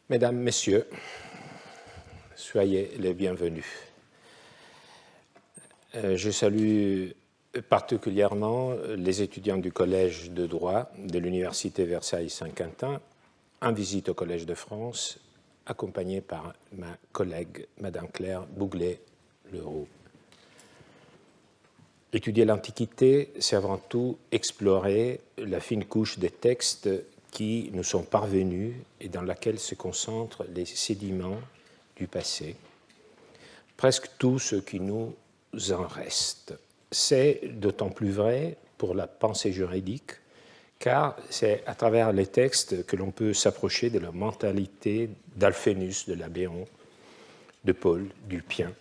Mesdames, Messieurs, soyez les bienvenus. Je salue particulièrement les étudiants du Collège de droit de l'Université Versailles-Saint-Quentin en visite au Collège de France, accompagnés par ma collègue, Madame Claire Bouglé-Leroux. Étudier l'Antiquité, c'est avant tout explorer la fine couche des textes qui nous sont parvenus et dans laquelle se concentrent les sédiments du passé, presque tout ce qui nous en reste. C'est d'autant plus vrai pour la pensée juridique, car c'est à travers les textes que l'on peut s'approcher de la mentalité d'Alphénus, de Labéon, de Paul, d'Ulpien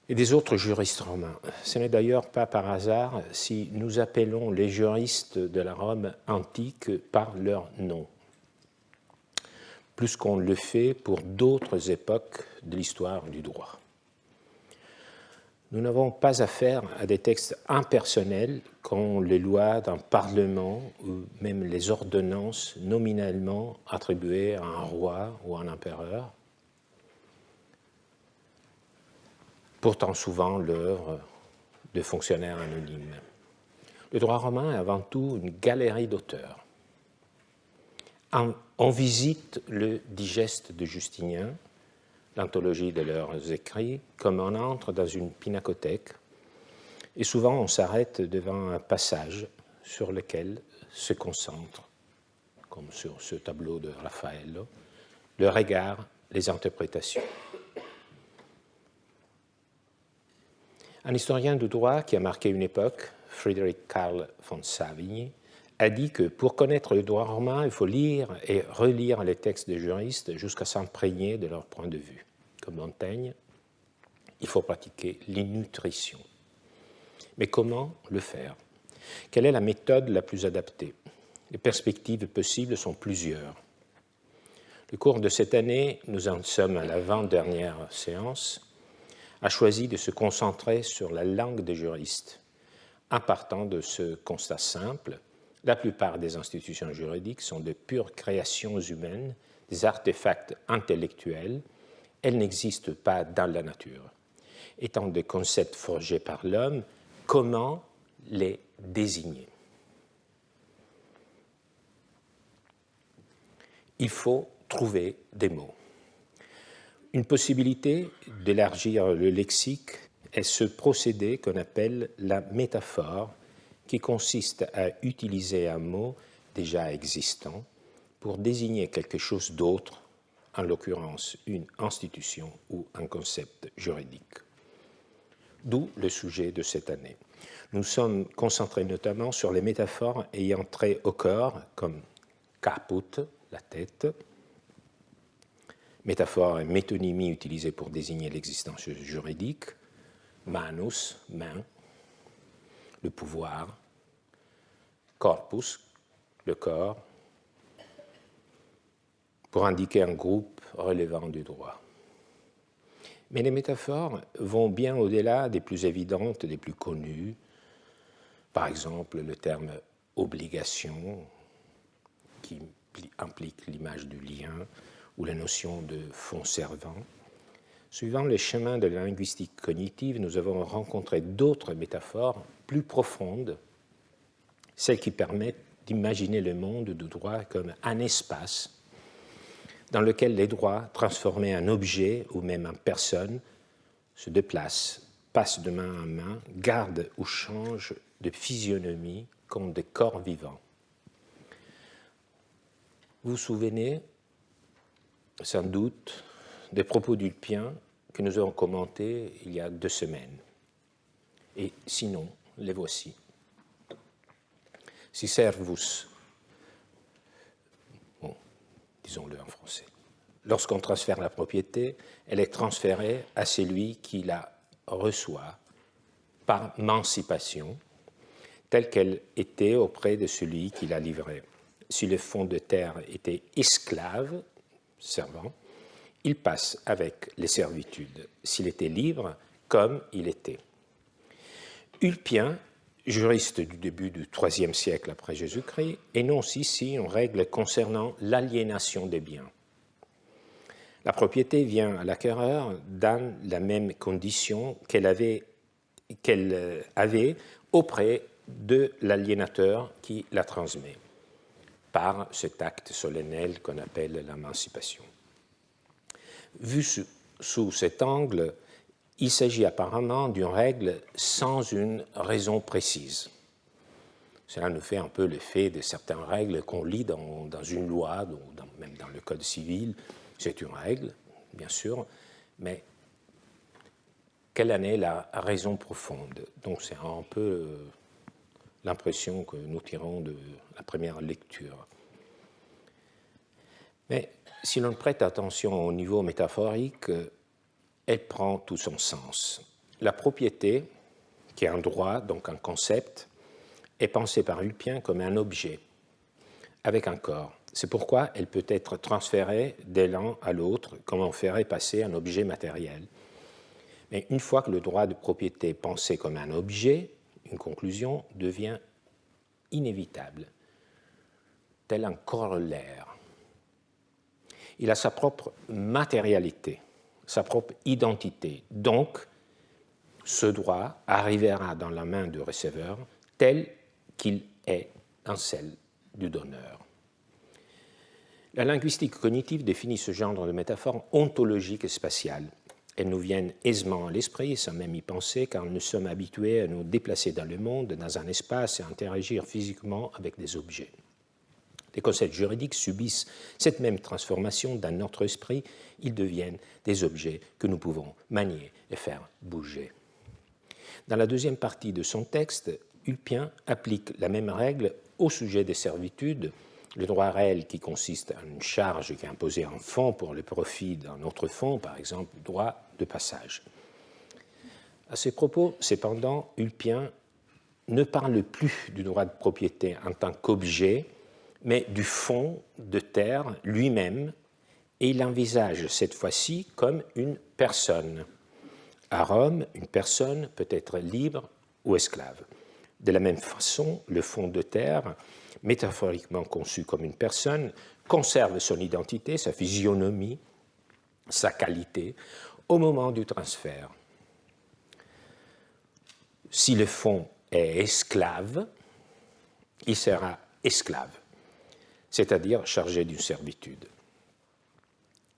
et des autres juristes romains. Ce n'est d'ailleurs pas par hasard si nous appelons les juristes de la Rome antique par leur nom, plus qu'on le fait pour d'autres époques de l'histoire du droit. Nous n'avons pas affaire à des textes impersonnels comme les lois d'un parlement ou même les ordonnances nominalement attribuées à un roi ou à un empereur, pourtant souvent l'œuvre de fonctionnaires anonymes. Le droit romain est avant tout une galerie d'auteurs. On visite le digeste de Justinien, l'anthologie de leurs écrits, comme on entre dans une pinacothèque, et souvent on s'arrête devant un passage sur lequel se concentre, comme sur ce tableau de Raffaello, le regard, les interprétations. Un historien du droit qui a marqué une époque, Frédéric Carl von Savigny, a dit que pour connaître le droit romain, il faut lire et relire les textes des juristes jusqu'à s'imprégner de leur point de vue. Comme Montaigne, il faut pratiquer l'innutrition. Mais comment le faire? Quelle est la méthode la plus adaptée? Les perspectives possibles sont plusieurs. Le cours de cette année, nous en sommes à l'avant-dernière séance, a choisi de se concentrer sur la langue des juristes, en partant de ce constat simple. La plupart des institutions juridiques sont de pures créations humaines, des artefacts intellectuels. Elles n'existent pas dans la nature. Étant des concepts forgés par l'homme, comment les désigner? Il faut trouver des mots. Une possibilité d'élargir le lexique est ce procédé qu'on appelle la métaphore, qui consiste à utiliser un mot déjà existant pour désigner quelque chose d'autre, en l'occurrence une institution ou un concept juridique. D'où le sujet de cette année. Nous sommes concentrés notamment sur les métaphores ayant trait au corps, comme caput, la tête, métaphore et métonymie utilisées pour désigner l'existence juridique, manus, main, le pouvoir, corpus, le corps, pour indiquer un groupe relevant du droit. Mais les métaphores vont bien au-delà des plus évidentes, des plus connues. Par exemple, le terme obligation, qui implique l'image du lien, ou la notion de fonds servant. Suivant les chemins de la linguistique cognitive, nous avons rencontré d'autres métaphores plus profondes, celles qui permettent d'imaginer le monde du droit comme un espace dans lequel les droits, transformés en objets ou même en personnes, se déplacent, passent de main en main, gardent ou changent de physionomie comme des corps vivants. Vous vous souvenez sans doute des propos d'Ulpien que nous avons commentés il y a 2 semaines. Et sinon, les voici. Si servus, bon, disons-le en français, lorsqu'on transfère la propriété, elle est transférée à celui qui la reçoit par mancipation, telle qu'elle était auprès de celui qui la livrait. Si le fond de terre était esclave, servant, il passe avec les servitudes, s'il était libre, comme il était. Ulpien juriste du début du IIIe siècle après Jésus-Christ, énonce ici une règle concernant l'aliénation des biens. La propriété vient à l'acquéreur dans la même condition qu'elle avait auprès de l'aliénateur qui la transmet, par cet acte solennel qu'on appelle l'émancipation. Vu sous cet angle, il s'agit apparemment d'une règle sans une raison précise. Cela nous fait un peu l'effet de certaines règles qu'on lit dans une loi, même dans le Code civil. C'est une règle, bien sûr, mais quelle en est la raison profonde? Donc c'est un peu l'impression que nous tirons de la première lecture. Mais si l'on prête attention au niveau métaphorique, elle prend tout son sens. La propriété, qui est un droit, donc un concept, est pensée par Ulpien comme un objet, avec un corps. C'est pourquoi elle peut être transférée de l'un à l'autre, comme on ferait passer un objet matériel. Mais une fois que le droit de propriété est pensé comme un objet, une conclusion devient inévitable, tel un corollaire. Il a sa propre matérialité, sa propre identité. Donc, ce droit arrivera dans la main du receveur tel qu'il est dans celle du donneur. La linguistique cognitive définit ce genre de métaphore ontologique et spatiale. Elles nous viennent aisément à l'esprit, sans même y penser, car nous sommes habitués à nous déplacer dans le monde, dans un espace, et à interagir physiquement avec des objets. Les concepts juridiques subissent cette même transformation dans notre esprit. Ils deviennent des objets que nous pouvons manier et faire bouger. Dans la deuxième partie de son texte, Ulpien applique la même règle au sujet des servitudes, le droit réel qui consiste en une charge qui est imposée en fonds pour le profit d'un autre fonds, par exemple le droit de passage. À ces propos, cependant, Ulpien ne parle plus du droit de propriété en tant qu'objet, mais du fonds de terre lui-même, et il envisage cette fois-ci comme une personne. À Rome, une personne peut être libre ou esclave. De la même façon, le fonds de terre, métaphoriquement conçu comme une personne, conserve son identité, sa physionomie, sa qualité, au moment du transfert. Si le fonds est esclave, il sera esclave, c'est-à-dire chargé d'une servitude.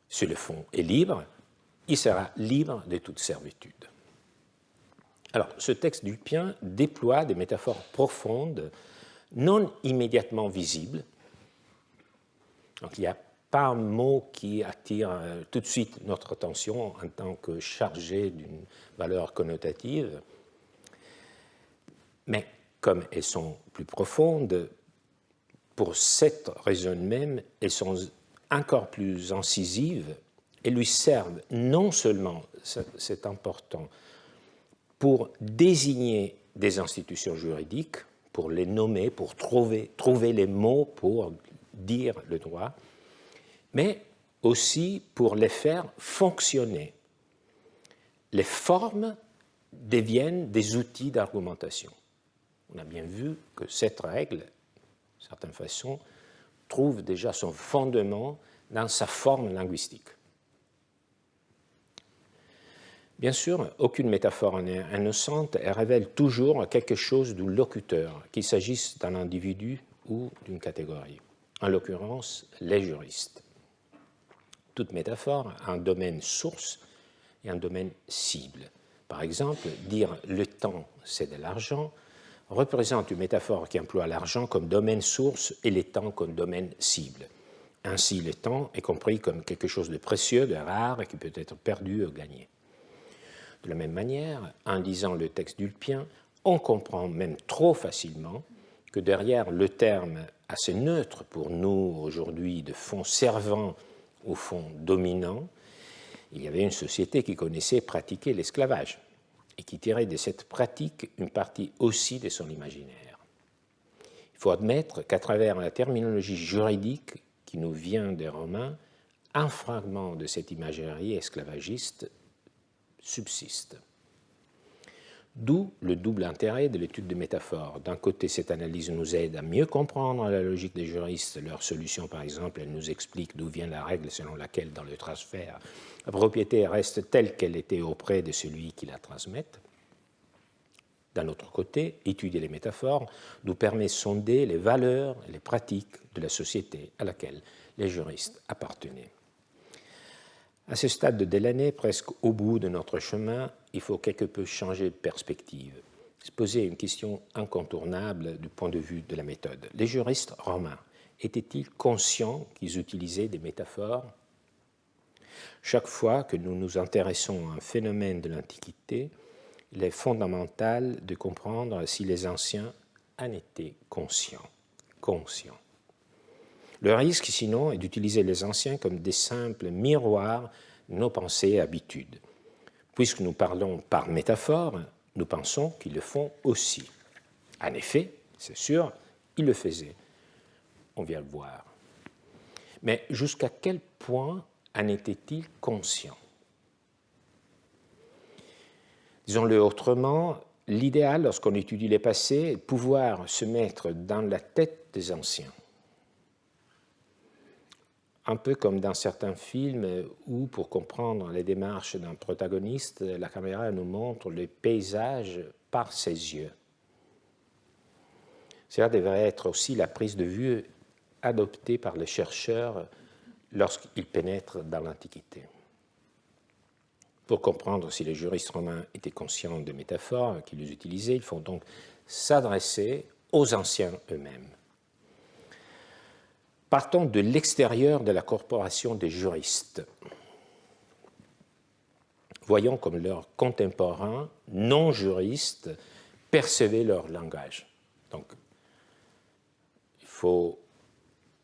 Si le fonds est libre, il sera libre de toute servitude. Alors, ce texte d'Ulpien déploie des métaphores profondes, non immédiatement visibles. Donc, il n'y a pas un mot qui attire tout de suite notre attention en tant que chargé d'une valeur connotative, mais comme elles sont plus profondes, pour cette raison même, elles sont encore plus incisives et lui servent non seulement, c'est important, pour désigner des institutions juridiques, pour les nommer, pour trouver les mots pour dire le droit, mais aussi pour les faire fonctionner. Les formes deviennent des outils d'argumentation. On a bien vu que cette règle, d'une certaine façon, trouve déjà son fondement dans sa forme linguistique. Bien sûr, aucune métaphore n'est innocente, elle révèle toujours quelque chose du locuteur, qu'il s'agisse d'un individu ou d'une catégorie. En l'occurrence, les juristes. Toute métaphore a un domaine source et un domaine cible. Par exemple, dire « le temps, c'est de l'argent » représente une métaphore qui emploie l'argent comme domaine source et les temps comme domaine cible. Ainsi, le temps est compris comme quelque chose de précieux, de rare et qui peut être perdu ou gagné. De la même manière, en lisant le texte d'Ulpien, on comprend même trop facilement que derrière le terme assez neutre pour nous aujourd'hui de fond servant au fond dominant, il y avait une société qui connaissait pratiquer l'esclavage et qui tirait de cette pratique une partie aussi de son imaginaire. Il faut admettre qu'à travers la terminologie juridique qui nous vient des Romains, un fragment de cette imagerie esclavagiste subsiste. D'où le double intérêt de l'étude des métaphores. D'un côté, cette analyse nous aide à mieux comprendre la logique des juristes. Leur solution, par exemple, elle nous explique d'où vient la règle selon laquelle, dans le transfert, la propriété reste telle qu'elle était auprès de celui qui la transmette. D'un autre côté, étudier les métaphores nous permet de sonder les valeurs et les pratiques de la société à laquelle les juristes appartenaient. À ce stade de Delaunay, presque au bout de notre chemin, il faut quelque peu changer de perspective, se poser une question incontournable du point de vue de la méthode. Les juristes romains étaient-ils conscients qu'ils utilisaient des métaphores? Chaque fois que nous nous intéressons à un phénomène de l'Antiquité, il est fondamental de comprendre si les anciens en étaient conscients. Le risque, sinon, est d'utiliser les anciens comme des simples miroirs de nos pensées et habitudes. Puisque nous parlons par métaphore, nous pensons qu'ils le font aussi. En effet, c'est sûr, ils le faisaient. On vient le voir. Mais jusqu'à quel point en étaient-ils conscients? Disons-le autrement, l'idéal, lorsqu'on étudie les passés, est de pouvoir se mettre dans la tête des anciens. Un peu comme dans certains films où, pour comprendre les démarches d'un protagoniste, la caméra nous montre le paysage par ses yeux. Cela devrait être aussi la prise de vue adoptée par les chercheurs lorsqu'ils pénètrent dans l'Antiquité. Pour comprendre si les juristes romains étaient conscients des métaphores qu'ils utilisaient, il faut donc s'adresser aux anciens eux-mêmes. Partons de l'extérieur de la corporation des juristes. Voyons comme leurs contemporains non-juristes percevaient leur langage. Donc, il faut,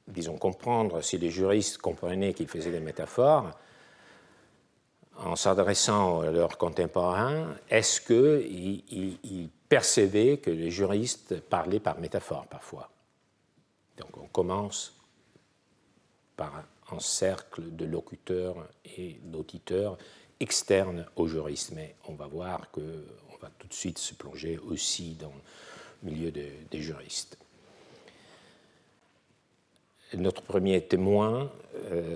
disons, comprendre si les juristes comprenaient qu'ils faisaient des métaphores. En s'adressant à leurs contemporains, est-ce qu'ils percevaient que les juristes parlaient par métaphore parfois? Donc on commence par un cercle de locuteurs et d'auditeurs externes aux juristes, mais on va voir qu'on va tout de suite se plonger aussi dans le milieu des juristes. Notre premier témoin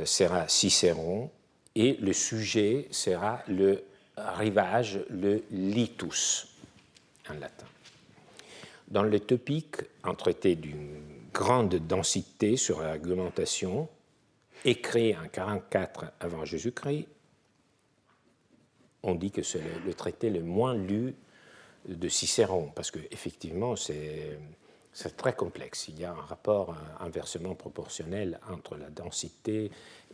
sera Cicéron, et le sujet sera le rivage, le litus, en latin. Dans le Topique, un traité d'une grande densité sur l'argumentation, écrit en 44 avant Jésus-Christ, on dit que c'est le traité le moins lu de Cicéron, parce qu'effectivement, c'est très complexe. Il y a un rapport inversement proportionnel entre la densité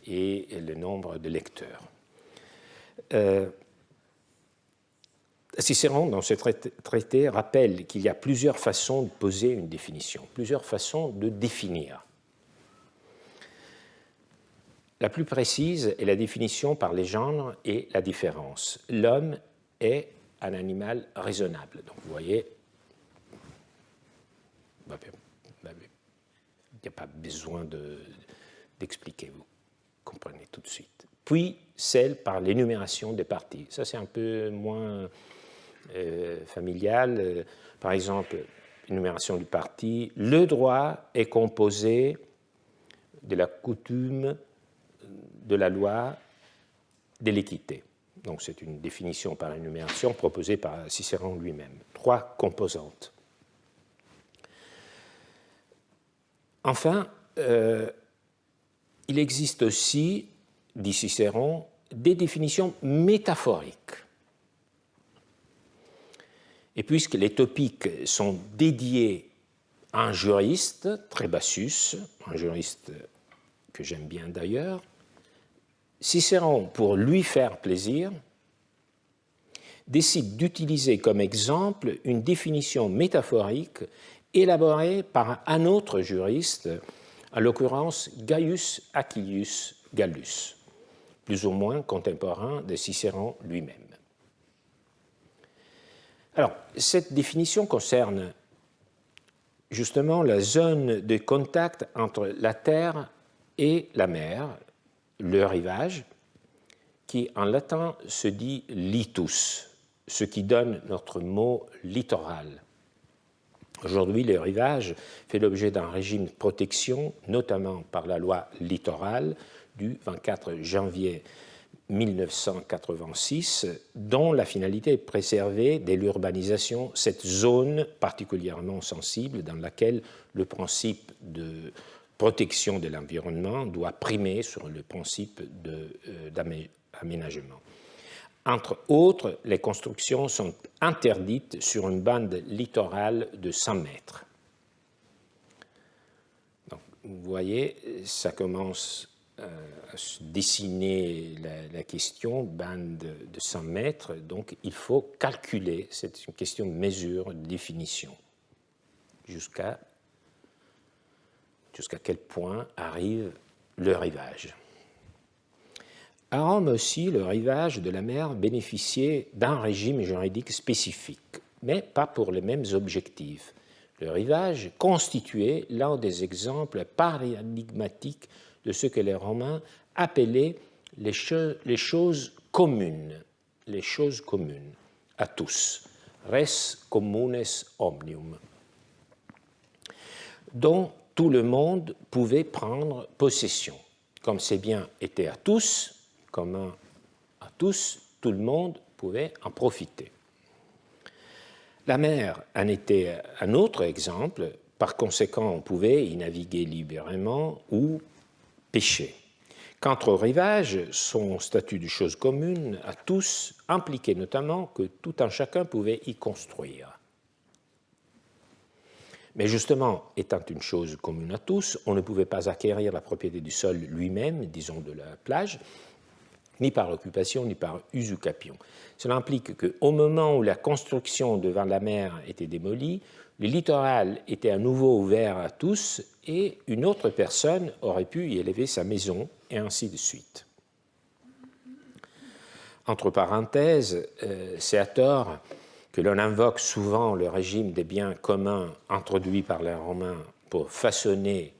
et le nombre de lecteurs. Cicéron, dans ce traité, rappelle qu'il y a plusieurs façons de poser une définition, plusieurs façons de définir. La plus précise est la définition par les genres et la différence. L'homme est un animal raisonnable. Donc vous voyez, il n'y a pas besoin d'expliquer, vous comprenez tout de suite. Puis celle par l'énumération des parties. Ça, c'est un peu moins familial. Par exemple, énumération du parti. Le droit est composé de la coutume, de la loi, de l'équité. Donc c'est une définition par énumération proposée par Cicéron lui-même. 3 composantes. Enfin, il existe aussi, dit Cicéron, des définitions métaphoriques. Et puisque les topiques sont dédiés à un juriste, Trébassus, un juriste que j'aime bien d'ailleurs, Cicéron, pour lui faire plaisir, décide d'utiliser comme exemple une définition métaphorique élaborée par un autre juriste, en l'occurrence Gaius Acilius Gallus, plus ou moins contemporain de Cicéron lui-même. Alors, cette définition concerne justement la zone de contact entre la terre et la mer, le rivage, qui en latin se dit litus, ce qui donne notre mot littoral. Aujourd'hui, le rivage fait l'objet d'un régime de protection, notamment par la loi littorale du 24 janvier 1986, dont la finalité est de préserver dès l'urbanisation cette zone particulièrement sensible dans laquelle le principe de protection de l'environnement doit primer sur le principe d'aménagement. Entre autres, les constructions sont interdites sur une bande littorale de 100 mètres. Donc, vous voyez, ça commence à se dessiner la question, bande de 100 mètres, donc il faut calculer, c'est une question de mesure, de définition, jusqu'à quel point arrive le rivage. À Rome aussi, le rivage de la mer bénéficiait d'un régime juridique spécifique, mais pas pour les mêmes objectifs. Le rivage constituait l'un des exemples paradigmatiques de ce que les Romains appelaient les choses communes à tous, res communes omnium, dont tout le monde pouvait prendre possession. Comme ces biens étaient à tous, communs à tous, tout le monde pouvait en profiter. La mer en était un autre exemple, par conséquent on pouvait y naviguer librement ou pêcher. Quant au rivage, son statut de chose commune à tous impliquait notamment que tout un chacun pouvait y construire. Mais justement, étant une chose commune à tous, on ne pouvait pas acquérir la propriété du sol lui-même, disons de la plage, ni par occupation, ni par usucapion. Cela implique qu'au moment où la construction devant la mer était démolie, le littoral était à nouveau ouvert à tous et une autre personne aurait pu y élever sa maison, et ainsi de suite. Entre parenthèses, c'est à tort que l'on invoque souvent le régime des biens communs introduit par les Romains pour façonner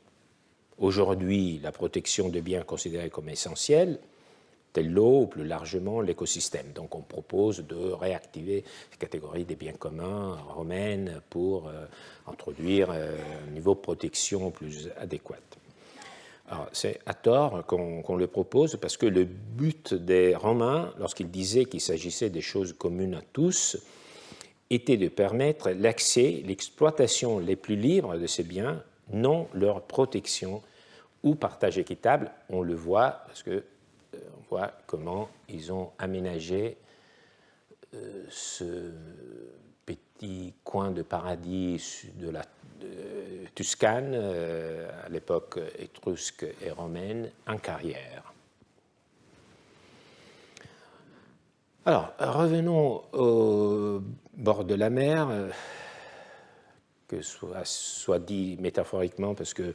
aujourd'hui la protection de biens considérés comme essentiels, telle l'eau ou plus largement l'écosystème. Donc on propose de réactiver ces catégories des biens communs romaines pour introduire un niveau de protection plus adéquat. Alors c'est à tort qu'on le propose parce que le but des Romains, lorsqu'ils disaient qu'il s'agissait des choses communes à tous, était de permettre l'accès, l'exploitation les plus libres de ces biens, non leur protection ou partage équitable. On le voit parce que on voit comment ils ont aménagé ce petit coin de paradis de la Tuscane, à l'époque étrusque et romaine, en carrière. Alors, revenons au bord de la mer, que soit dit métaphoriquement, parce que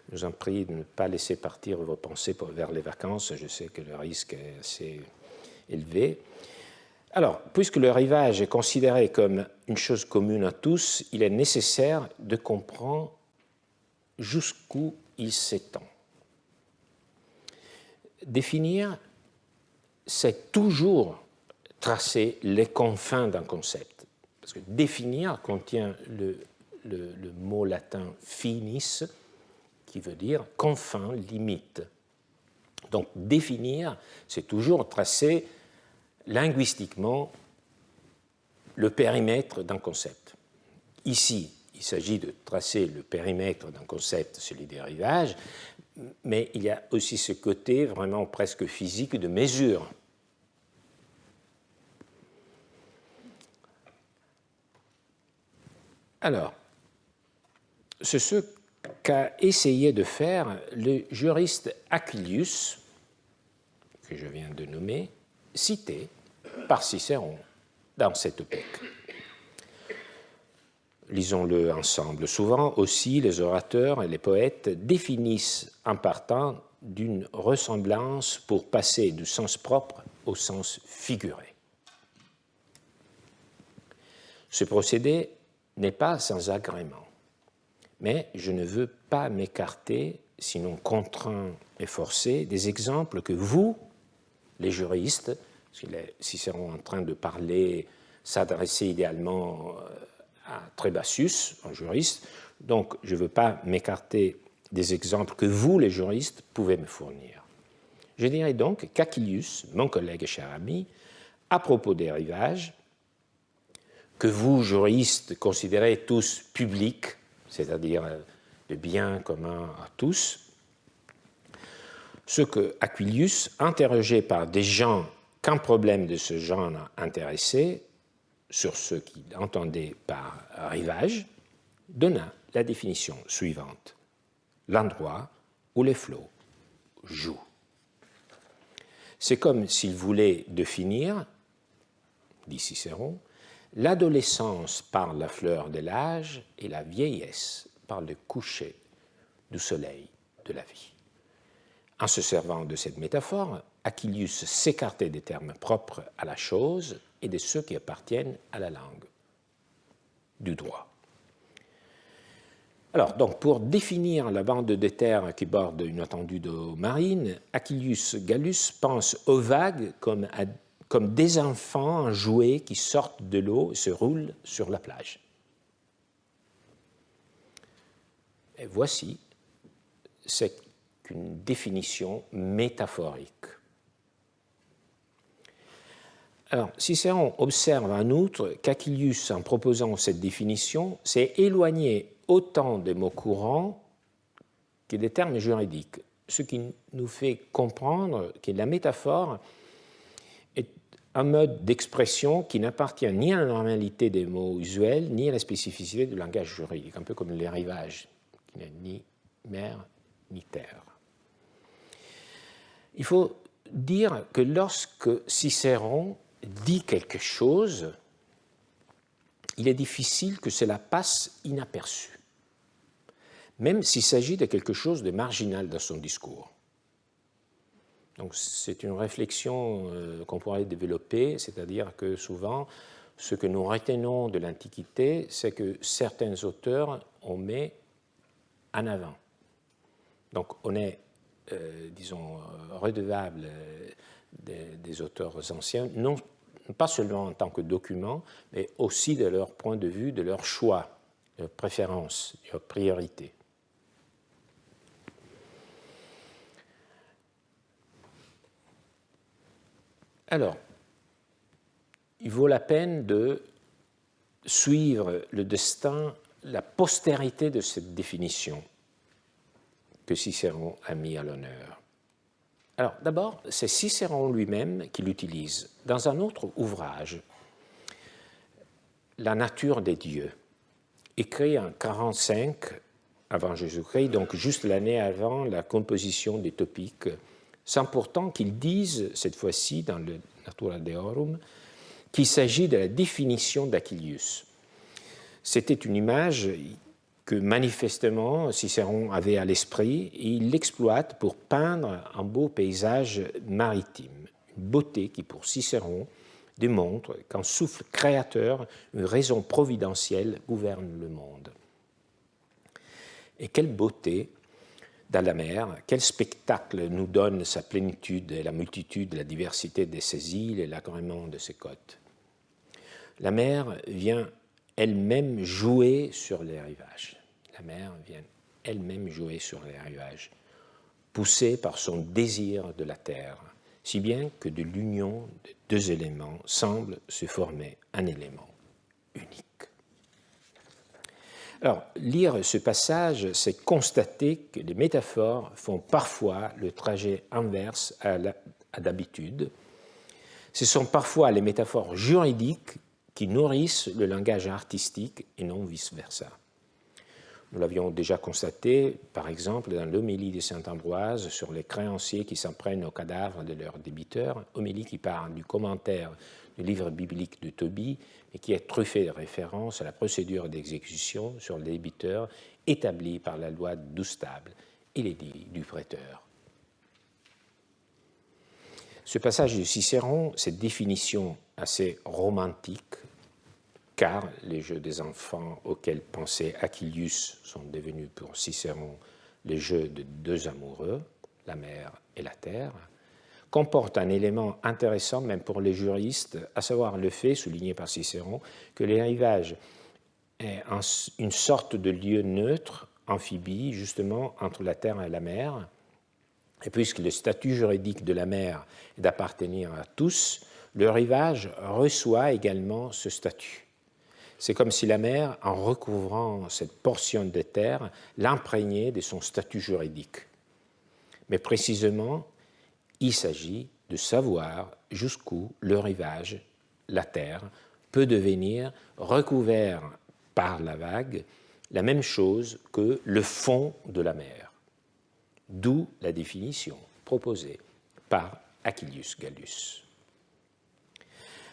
je vous en prie de ne pas laisser partir vos pensées vers les vacances. Je sais que le risque est assez élevé. Alors, puisque le rivage est considéré comme une chose commune à tous, il est nécessaire de comprendre jusqu'où il s'étend. Définir, c'est toujours tracer les confins d'un concept. Parce que définir contient le mot latin finis, qui veut dire confin, limite. Donc définir, c'est toujours tracer linguistiquement le périmètre d'un concept. Ici, il s'agit de tracer le périmètre d'un concept, celui des rivages, mais il y a aussi ce côté vraiment presque physique de mesure. Alors, c'est ce qu'a essayé de faire le juriste Aquilius, que je viens de nommer, cité par Cicéron dans cette époque. Lisons-le ensemble. Souvent aussi, les orateurs et les poètes définissent en partant d'une ressemblance pour passer du sens propre au sens figuré. Ce procédé n'est pas sans agrément. Mais je ne veux pas m'écarter, sinon contraint et forcé, des exemples que vous, les juristes, Cicéron en train de parler, s'adresser idéalement à Trébasius, un juriste. Donc, je ne veux pas m'écarter des exemples que vous, les juristes, pouvez me fournir. Je dirais donc qu'Achillius, mon collègue et cher ami, à propos des rivages, que vous, juristes, considérez tous publics, c'est-à-dire de bien commun à tous, ce que Aquilius, interrogé par des gens qu'un problème de ce genre intéressait, sur ce qu'il entendait par rivage, donna la définition suivante: l'endroit où les flots jouent. C'est comme s'il voulait définir, dit Cicéron, l'adolescence par la fleur de l'âge et la vieillesse par le coucher du soleil de la vie. En se servant de cette métaphore, Achillius s'écartait des termes propres à la chose et de ceux qui appartiennent à la langue, du droit. Alors, donc, pour définir la bande de terre qui borde une étendue d'eau marine, Achillius Gallus pense aux vagues comme des enfants jouets qui sortent de l'eau et se roulent sur la plage. Et voici, c'est une définition métaphorique. Alors, Cicéron observe en outre qu'Achillius, en proposant cette définition, s'est éloigné autant des mots courants que des termes juridiques, ce qui nous fait comprendre que la métaphore est un mode d'expression qui n'appartient ni à la normalité des mots usuels, ni à la spécificité du langage juridique, un peu comme les rivages, qui n'est ni mer ni terre. Il faut dire que lorsque Cicéron dit quelque chose, il est difficile que cela passe inaperçu, même s'il s'agit de quelque chose de marginal dans son discours. Donc c'est une réflexion qu'on pourrait développer, c'est-à-dire que souvent, ce que nous retenons de l'Antiquité, c'est que certains auteurs on met en avant. Donc on est, disons, redevable des auteurs anciens, non pas seulement en tant que document, mais aussi de leur point de vue, de leur choix, de leur préférence, de leur priorité. Alors, il vaut la peine de suivre le destin, la postérité de cette définition que Cicéron a mis à l'honneur. Alors, d'abord, c'est Cicéron lui-même qui l'utilise dans un autre ouvrage, La nature des dieux, écrit en 45 avant Jésus-Christ, donc juste l'année avant la composition des topiques, sans pourtant qu'il dise, cette fois-ci, dans le Natura Deorum, qu'il s'agit de la définition d'Achillius. C'était une image que manifestement Cicéron avait à l'esprit et il l'exploite pour peindre un beau paysage maritime, une beauté qui pour Cicéron démontre qu'un souffle créateur, une raison providentielle gouverne le monde. Et quelle beauté dans la mer, quel spectacle nous donne sa plénitude et la multitude, la diversité de ses îles et l'agrément de ses côtes. La mer vient elle-même jouer sur les rivages. La mer vient elle-même jouer sur les rivages, poussée par son désir de la terre, si bien que de l'union de deux éléments semble se former un élément unique. Alors, lire ce passage, c'est constater que les métaphores font parfois le trajet inverse à d'habitude. Ce sont parfois les métaphores juridiques qui nourrissent le langage artistique et non vice-versa. Nous l'avions déjà constaté, par exemple, dans l'homélie de saint Ambroise sur les créanciers qui s'en prennent aux cadavres de leurs débiteurs, homélie qui parle du commentaire du livre biblique de Tobie et qui est truffé de références à la procédure d'exécution sur les débiteurs établie par la loi d'Oustable et l'édit du prêteur. Ce passage de Cicéron, cette définition assez romantique, car les jeux des enfants auxquels pensait Achillius sont devenus pour Cicéron les jeux de deux amoureux, la mer et la terre, comporte un élément intéressant même pour les juristes, à savoir le fait, souligné par Cicéron, que les rivages est une sorte de lieu neutre, amphibie, justement, entre la terre et la mer. Et puisque le statut juridique de la mer est d'appartenir à tous, le rivage reçoit également ce statut. C'est comme si la mer, en recouvrant cette portion de terre, l'imprégnait de son statut juridique. Mais précisément, il s'agit de savoir jusqu'où le rivage, la terre, peut devenir recouvert par la vague, la même chose que le fond de la mer. D'où la définition proposée par Aquilius Gallus.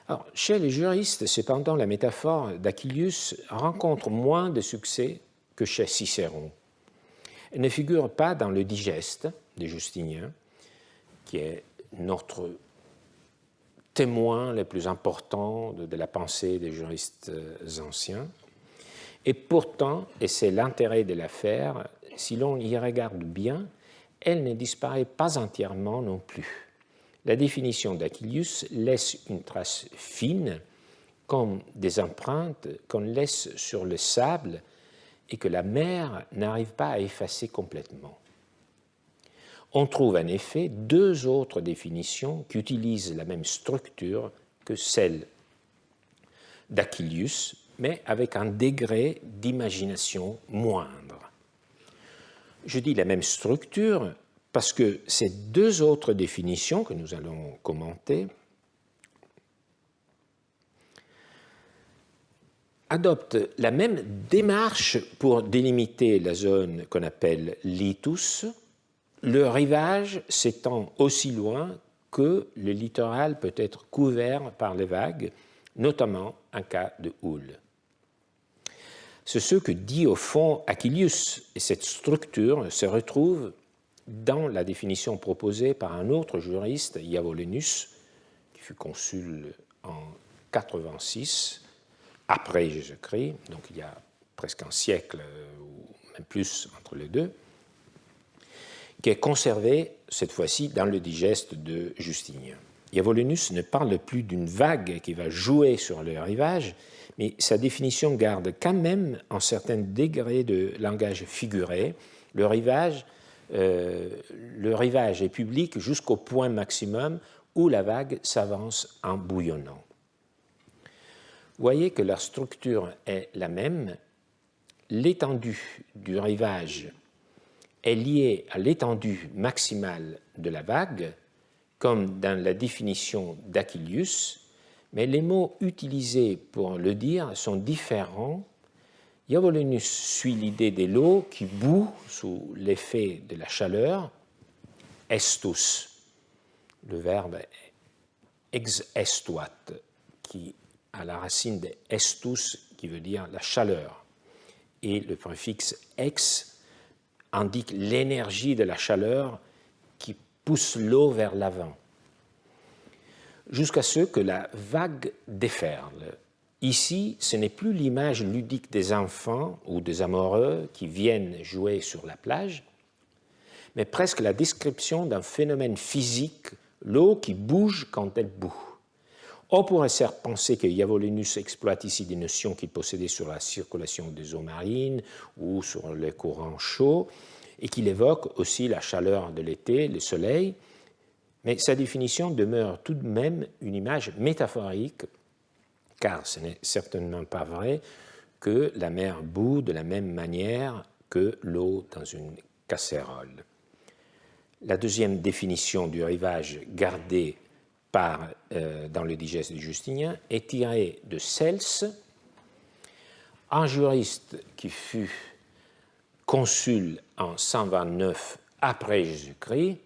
Alors, chez les juristes, cependant, la métaphore d'Aquilius rencontre moins de succès que chez Cicéron. Elle ne figure pas dans le digeste de Justinien, qui est notre témoin le plus important de la pensée des juristes anciens. Et pourtant, et c'est l'intérêt de l'affaire, si l'on y regarde bien, elle ne disparaît pas entièrement non plus. La définition d'Aquilius laisse une trace fine, comme des empreintes qu'on laisse sur le sable et que la mer n'arrive pas à effacer complètement. On trouve en effet deux autres définitions qui utilisent la même structure que celle d'Aquilius, mais avec un degré d'imagination moindre. Je dis la même structure parce que ces deux autres définitions que nous allons commenter adoptent la même démarche pour délimiter la zone qu'on appelle litus, le rivage s'étend aussi loin que le littoral peut être couvert par les vagues, notamment en cas de houle. C'est ce que dit au fond Aquilius, et cette structure se retrouve dans la définition proposée par un autre juriste, Iavolenus, qui fut consul en 86, après Jésus-Christ, donc il y a presque un siècle ou même plus entre les deux, qui est conservé cette fois-ci dans le digeste de Justinien. Iavolenus ne parle plus d'une vague qui va jouer sur le rivage, mais sa définition garde quand même un certain degré de langage figuré. Le rivage est public jusqu'au point maximum où la vague s'avance en bouillonnant. Vous voyez que la structure est la même. L'étendue du rivage est liée à l'étendue maximale de la vague, comme dans la définition d'Aquilius, mais les mots utilisés pour le dire sont différents. Iavolenus suit l'idée de l'eau qui bout sous l'effet de la chaleur, estus. Le verbe ex estuat, qui a la racine de estus, qui veut dire la chaleur. Et le préfixe ex indique l'énergie de la chaleur qui pousse l'eau vers l'avant, jusqu'à ce que la vague déferle. Ici, ce n'est plus l'image ludique des enfants ou des amoureux qui viennent jouer sur la plage, mais presque la description d'un phénomène physique, l'eau qui bouge quand elle bout. On pourrait certes penser que Iavolenus exploite ici des notions qu'il possédait sur la circulation des eaux marines ou sur les courants chauds, et qu'il évoque aussi la chaleur de l'été, le soleil, mais sa définition demeure tout de même une image métaphorique, car ce n'est certainement pas vrai que la mer bout de la même manière que l'eau dans une casserole. La deuxième définition du rivage gardée dans le digeste de Justinien est tirée de Cels, un juriste qui fut consul en 129 après Jésus-Christ,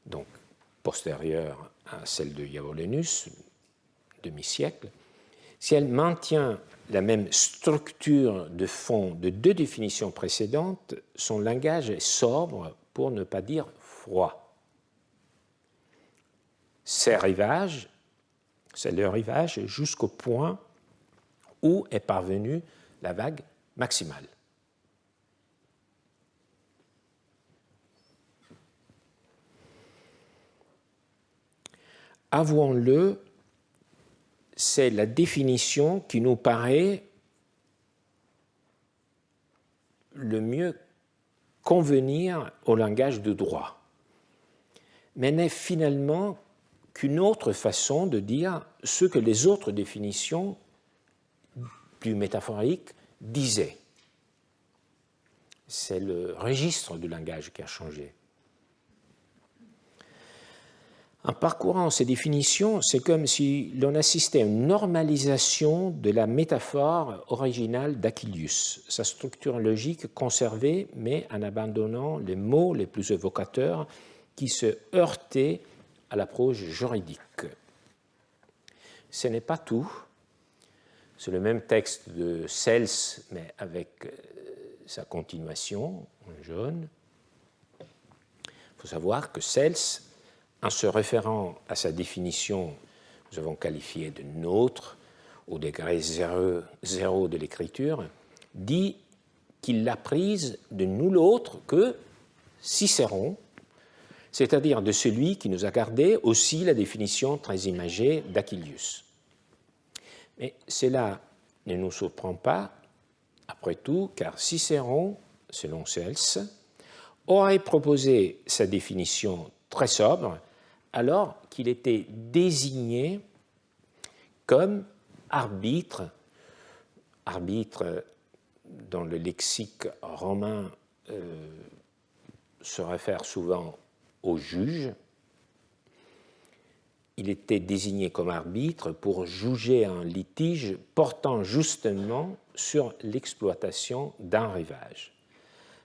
donc postérieure à celle de Iavolenus, demi-siècle. Si elle maintient la même structure de fond de deux définitions précédentes, son langage est sobre, pour ne pas dire froid. C'est le rivage jusqu'au point où est parvenue la vague maximale. avouons-le, c'est la définition qui nous paraît le mieux convenir au langage de droit, mais n'est finalement qu'une autre façon de dire ce que les autres définitions plus métaphoriques disaient. C'est le registre du langage qui a changé. En parcourant ces définitions, c'est comme si l'on assistait à une normalisation de la métaphore originale d'Achillius, sa structure logique conservée, mais en abandonnant les mots les plus évocateurs qui se heurtaient à l'approche juridique. Ce n'est pas tout. C'est le même texte de Cels, mais avec sa continuation en jaune. Il faut savoir que Cels, en se référant à sa définition, nous avons qualifié de nôtre, au degré zéro de l'écriture, dit qu'il l'a prise de nul autre que Cicéron, c'est-à-dire de celui qui nous a gardé aussi la définition très imagée d'Achillius. Mais cela ne nous surprend pas, après tout, car Cicéron, selon Cels, aurait proposé sa définition très sobre, alors qu'il était désigné comme arbitre dont le lexique romain se réfère souvent au juge. Il était désigné comme arbitre pour juger un litige portant justement sur l'exploitation d'un rivage.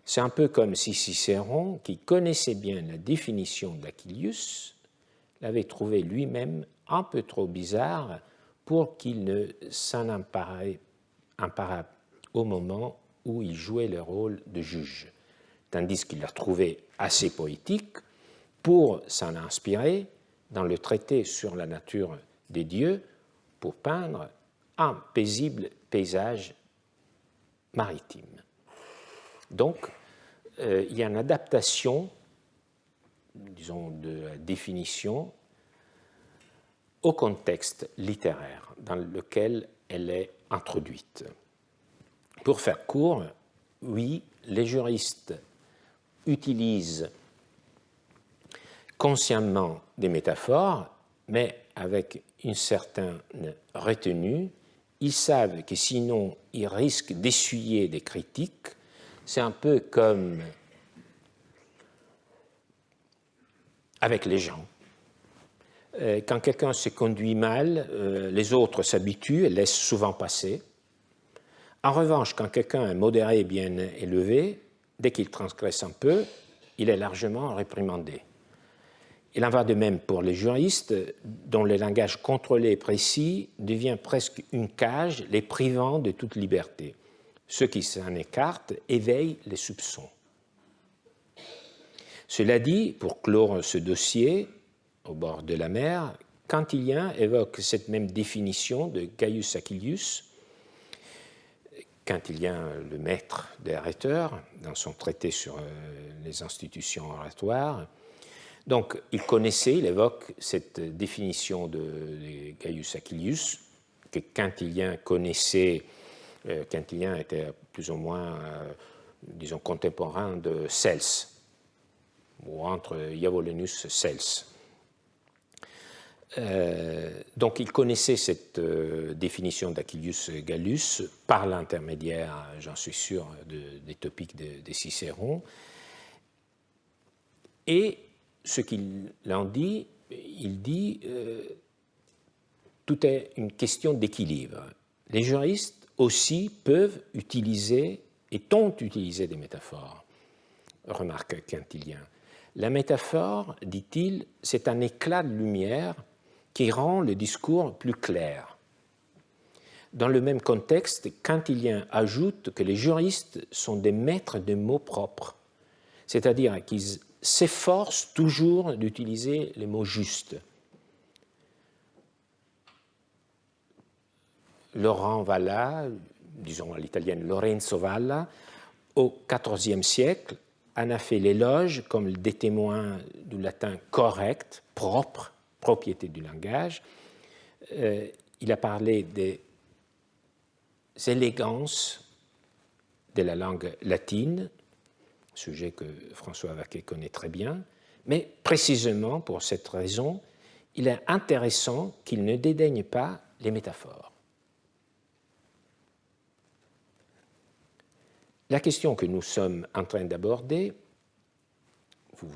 C'est un peu comme si Cicéron, qui connaissait bien la définition d'Achillius, l'avait trouvé lui-même un peu trop bizarre pour qu'il ne s'en emparât au moment où il jouait le rôle de juge, tandis qu'il l'a trouvé assez poétique pour s'en inspirer dans le traité sur la nature des dieux pour peindre un paisible paysage maritime. Donc, il y a une adaptation, disons, de la définition au contexte littéraire dans lequel elle est introduite. Pour faire court, oui, les juristes utilisent consciemment des métaphores, mais avec une certaine retenue. Ils savent que sinon, ils risquent d'essuyer des critiques. C'est un peu comme avec les gens. Quand quelqu'un se conduit mal, les autres s'habituent et laissent souvent passer. En revanche, quand quelqu'un est modéré et bien élevé, dès qu'il transgresse un peu, il est largement réprimandé. Il en va de même pour les juristes, dont le langage contrôlé et précis devient presque une cage, les privant de toute liberté. Ceux qui s'en écartent éveillent les soupçons. Cela dit, pour clore ce dossier, au bord de la mer, Quintilien évoque cette même définition de Gaius Achillius, Quintilien, le maître des rhéteurs, dans son traité sur les institutions oratoires. Donc, il connaissait, il évoque cette définition de Gaius Achillius, que Quintilien connaissait. Quintilien était plus ou moins, disons, contemporain de Cels, ou entre Iavolenus et Cels. Donc, il connaissait cette définition d'Achillius Gallus par l'intermédiaire, j'en suis sûr, des topiques de Cicéron. Et ce qu'il en dit, il dit tout est une question d'équilibre. Les juristes aussi peuvent utiliser et ont utilisé des métaphores, remarque Quintilien. La métaphore, dit-il, c'est un éclat de lumière qui rend le discours plus clair. Dans le même contexte, Quintilien ajoute que les juristes sont des maîtres de mots propres, c'est-à-dire qu'ils s'efforcent toujours d'utiliser les mots justes. Laurent Valla, disons à l'italienne Lorenzo Valla, au XIVe siècle, en a fait l'éloge comme des témoins du latin correct, propre, propriétés du langage. Il a parlé des élégances de la langue latine, sujet que François Vaquet connaît très bien, mais précisément pour cette raison, il est intéressant qu'il ne dédaigne pas les métaphores. La question que nous sommes en train d'aborder, vous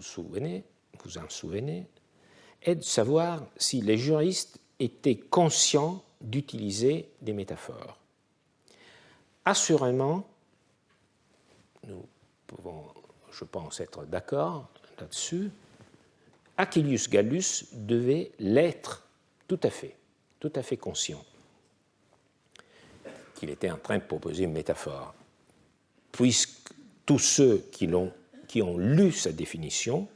en souvenez, est de savoir si les juristes étaient conscients d'utiliser des métaphores. Assurément, nous pouvons, je pense, être d'accord là-dessus, Achillius Gallus devait l'être tout à fait conscient qu'il était en train de proposer une métaphore, puisque tous ceux qui ont lu sa définition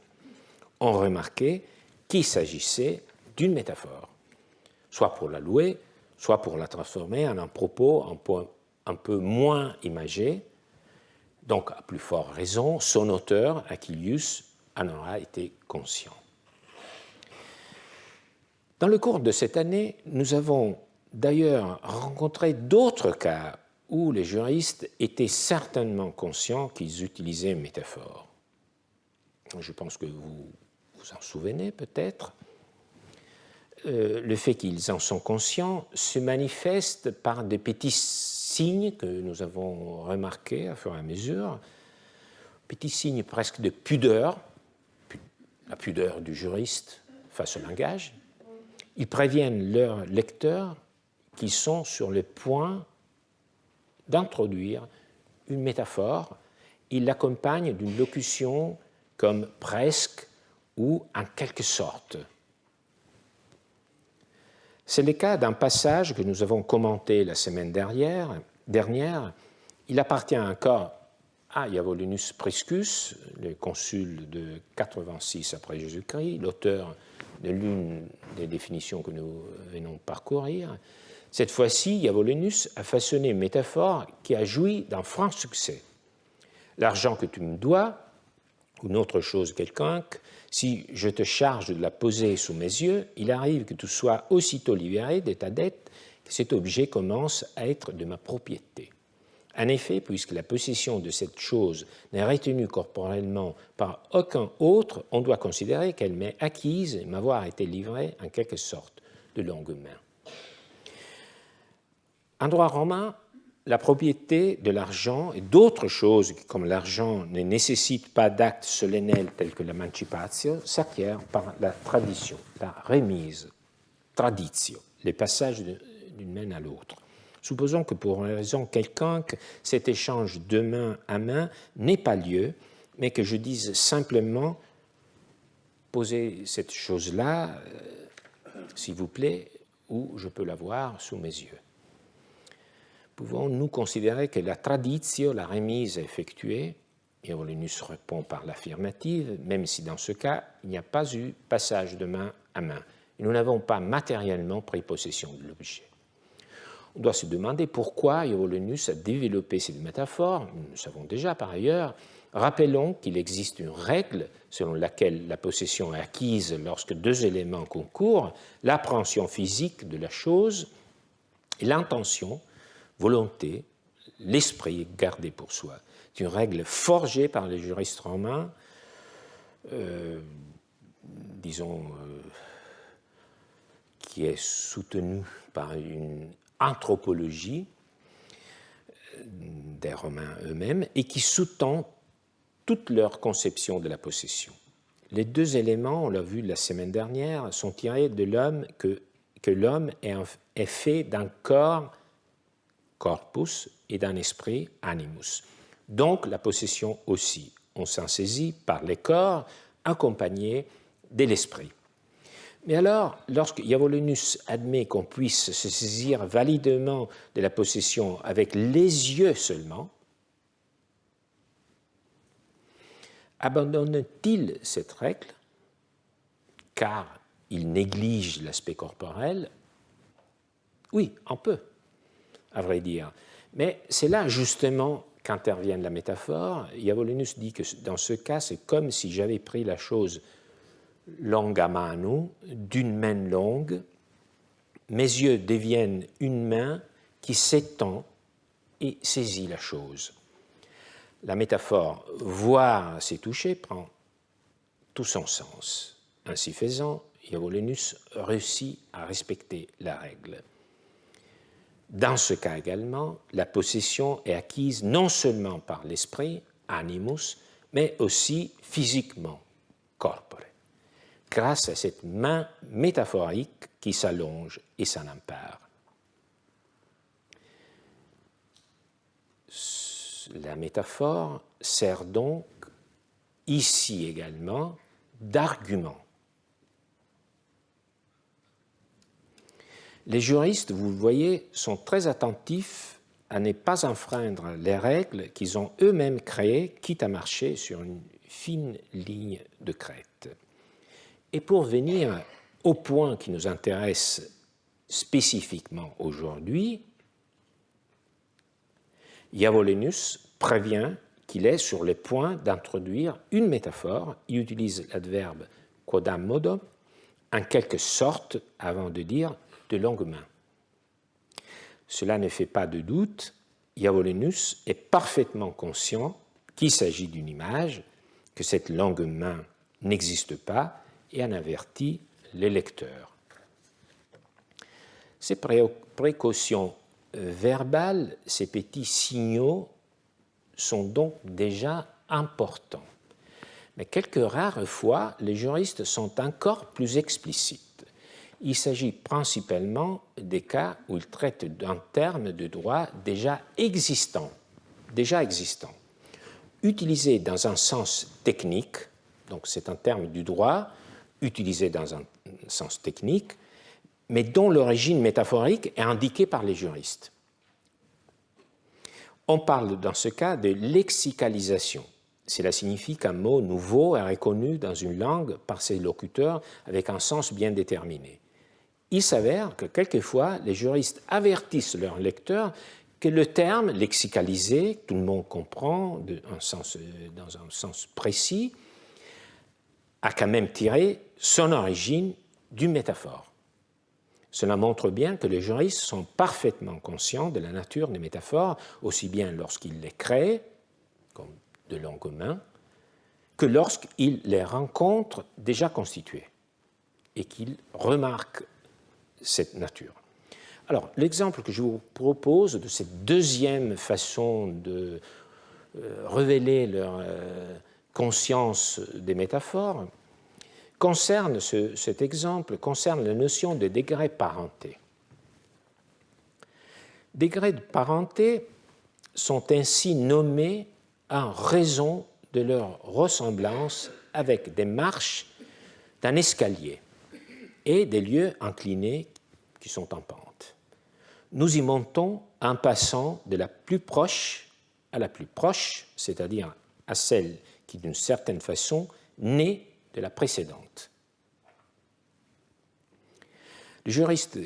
ont remarqué qu'il s'agissait d'une métaphore, soit pour la louer, soit pour la transformer en un propos un peu moins imagé. Donc, à plus forte raison, son auteur, Achillius, en aura été conscient. Dans le cours de cette année, nous avons d'ailleurs rencontré d'autres cas où les juristes étaient certainement conscients qu'ils utilisaient une métaphore. Je pense que vous vous en souvenez peut-être. Le fait qu'ils en sont conscients se manifeste par des petits signes que nous avons remarqués à fur et à mesure, petits signes presque de pudeur, la pudeur du juriste face au langage. Ils préviennent leurs lecteurs qu'ils sont sur le point d'introduire une métaphore. Ils l'accompagnent d'une locution comme presque ou en quelque sorte. C'est le cas d'un passage que nous avons commenté la semaine dernière. Il appartient encore à Iavolinus Priscus, le consul de 86 après Jésus-Christ, l'auteur de l'une des définitions que nous venons de parcourir. Cette fois-ci, Iavolinus a façonné une métaphore qui a joui d'un franc succès. L'argent que tu me dois, ou une autre chose quelconque, si je te charge de la poser sous mes yeux, il arrive que tu sois aussitôt libéré de ta dette, que cet objet commence à être de ma propriété. En effet, puisque la possession de cette chose n'est retenue corporellement par aucun autre, on doit considérer qu'elle m'est acquise et m'avoir été livrée en quelque sorte de longue main. En droit romain, la propriété de l'argent et d'autres choses comme l'argent ne nécessitent pas d'actes solennels tels que l'emancipatio s'acquiert par la tradition, la remise, traditio, le passage d'une main à l'autre. Supposons que pour une raison quelconque, cet échange de main à main n'ait pas lieu, mais que je dise simplement posez cette chose-là, s'il vous plaît, où je peux la voir sous mes yeux. Pouvons-nous considérer que la traditio, la remise est effectuée, et Iavolinus répond par l'affirmative, même si dans ce cas, il n'y a pas eu passage de main à main. Et nous n'avons pas matériellement pris possession de l'objet. On doit se demander pourquoi Iavolinus a développé cette métaphore. Nous le savons déjà par ailleurs. Rappelons qu'il existe une règle selon laquelle la possession est acquise lorsque deux éléments concourent, l'appréhension physique de la chose et l'intention, volonté, l'esprit gardé pour soi. C'est une règle forgée par les juristes romains, qui est soutenue par une anthropologie des Romains eux-mêmes et qui sous-tend toute leur conception de la possession. Les deux éléments, on l'a vu la semaine dernière, sont tirés de l'homme que l'homme est fait d'un corps, corpus, et d'un esprit, animus. Donc la possession aussi. On s'en saisit par les corps accompagnés de l'esprit. Mais alors, lorsque Iavolinus admet qu'on puisse se saisir validement de la possession avec les yeux seulement, abandonne-t-il cette règle car il néglige l'aspect corporel? Oui, un peu, à vrai dire. Mais c'est là justement qu'intervient la métaphore. Iavolinus dit que dans ce cas, c'est comme si j'avais pris la chose longa manu, d'une main longue, mes yeux deviennent une main qui s'étend et saisit la chose. La métaphore « voir, c'est toucher » prend tout son sens. Ainsi faisant, Iavolenus réussit à respecter la règle. Dans ce cas également, la possession est acquise non seulement par l'esprit, animus, mais aussi physiquement, corpore, grâce à cette main métaphorique qui s'allonge et s'en empare. La métaphore sert donc ici également d'argument. Les juristes, vous le voyez, sont très attentifs à ne pas enfreindre les règles qu'ils ont eux-mêmes créées, quitte à marcher sur une fine ligne de crête. Et pour venir au point qui nous intéresse spécifiquement aujourd'hui, Iavolenus prévient qu'il est sur le point d'introduire une métaphore. Il utilise l'adverbe quodam modo, en quelque sorte, avant de dire de longue main. Cela ne fait pas de doute, Iavolenus est parfaitement conscient qu'il s'agit d'une image, que cette longue main n'existe pas et en avertit les lecteurs. Ces précautions verbales, ces petits signaux sont donc déjà importants. Mais quelques rares fois, les juristes sont encore plus explicites. Il s'agit principalement des cas où ils traitent d'un terme de droit déjà existant, utilisé dans un sens technique, donc c'est un terme du droit utilisé dans un sens technique, mais dont l'origine métaphorique est indiquée par les juristes. On parle dans ce cas de lexicalisation. Cela signifie qu'un mot nouveau est reconnu dans une langue par ses locuteurs avec un sens bien déterminé. Il s'avère que quelquefois, les juristes avertissent leurs lecteurs que le terme lexicalisé, tout le monde comprend dans un sens précis, a quand même tiré son origine d'une métaphore. Cela montre bien que les juristes sont parfaitement conscients de la nature des métaphores, aussi bien lorsqu'ils les créent, comme de longue main, que lorsqu'ils les rencontrent déjà constituées et qu'ils remarquent cette nature. Alors, l'exemple que je vous propose de cette deuxième façon de révéler leur conscience des métaphores cet exemple concerne la notion de degré parenté. Degrés de parenté sont ainsi nommés en raison de leur ressemblance avec des marches d'un escalier et des lieux inclinés qui sont en pente. Nous y montons en passant de la plus proche à la plus proche, c'est-à-dire à celle qui, d'une certaine façon, naît de la précédente. Le juriste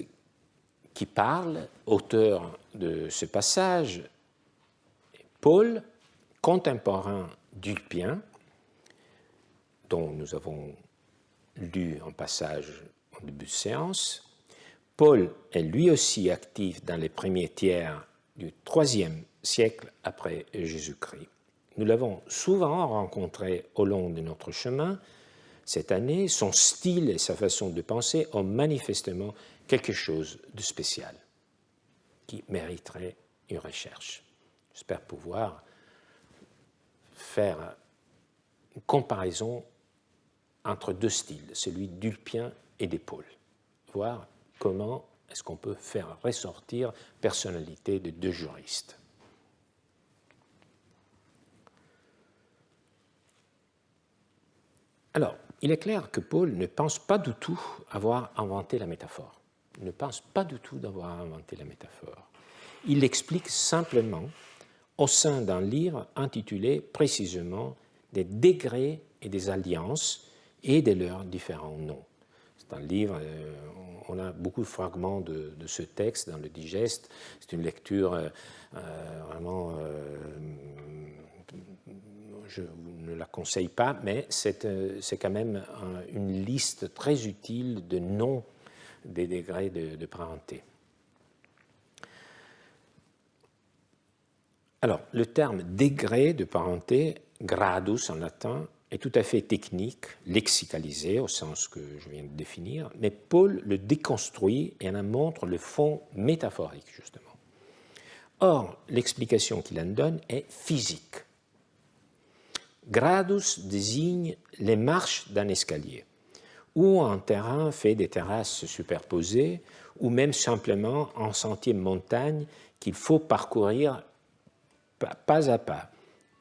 qui parle, auteur de ce passage, Paul, contemporain d'Ulpien, dont nous avons lu un passage en début de séance. Paul est lui aussi actif dans les premiers tiers du IIIe siècle après Jésus-Christ. Nous l'avons souvent rencontré au long de notre chemin. Cette année, son style et sa façon de penser ont manifestement quelque chose de spécial qui mériterait une recherche. J'espère pouvoir faire une comparaison entre deux styles, celui d'Ulpien et de Paul, voir comment est-ce qu'on peut faire ressortir personnalité de deux juristes. Alors, il est clair que Paul ne pense pas du tout avoir inventé la métaphore. Il ne pense pas du tout d'avoir inventé la métaphore. Il l'explique simplement au sein d'un livre intitulé précisément « Des degrés et des alliances » et de leurs différents noms. C'est un livre, on a beaucoup de fragments de ce texte dans le digeste. C'est une lecture vraiment je ne la conseille pas, mais c'est quand même une liste très utile de noms des degrés de parenté. Alors, le terme degré de parenté, gradus en latin, est tout à fait technique, lexicalisé au sens que je viens de définir, mais Paul le déconstruit et en montre le fond métaphorique, justement. Or, l'explication qu'il en donne est physique. Gradus désigne les marches d'un escalier, ou un terrain fait des terrasses superposées, ou même simplement un sentier montagne qu'il faut parcourir pas à pas,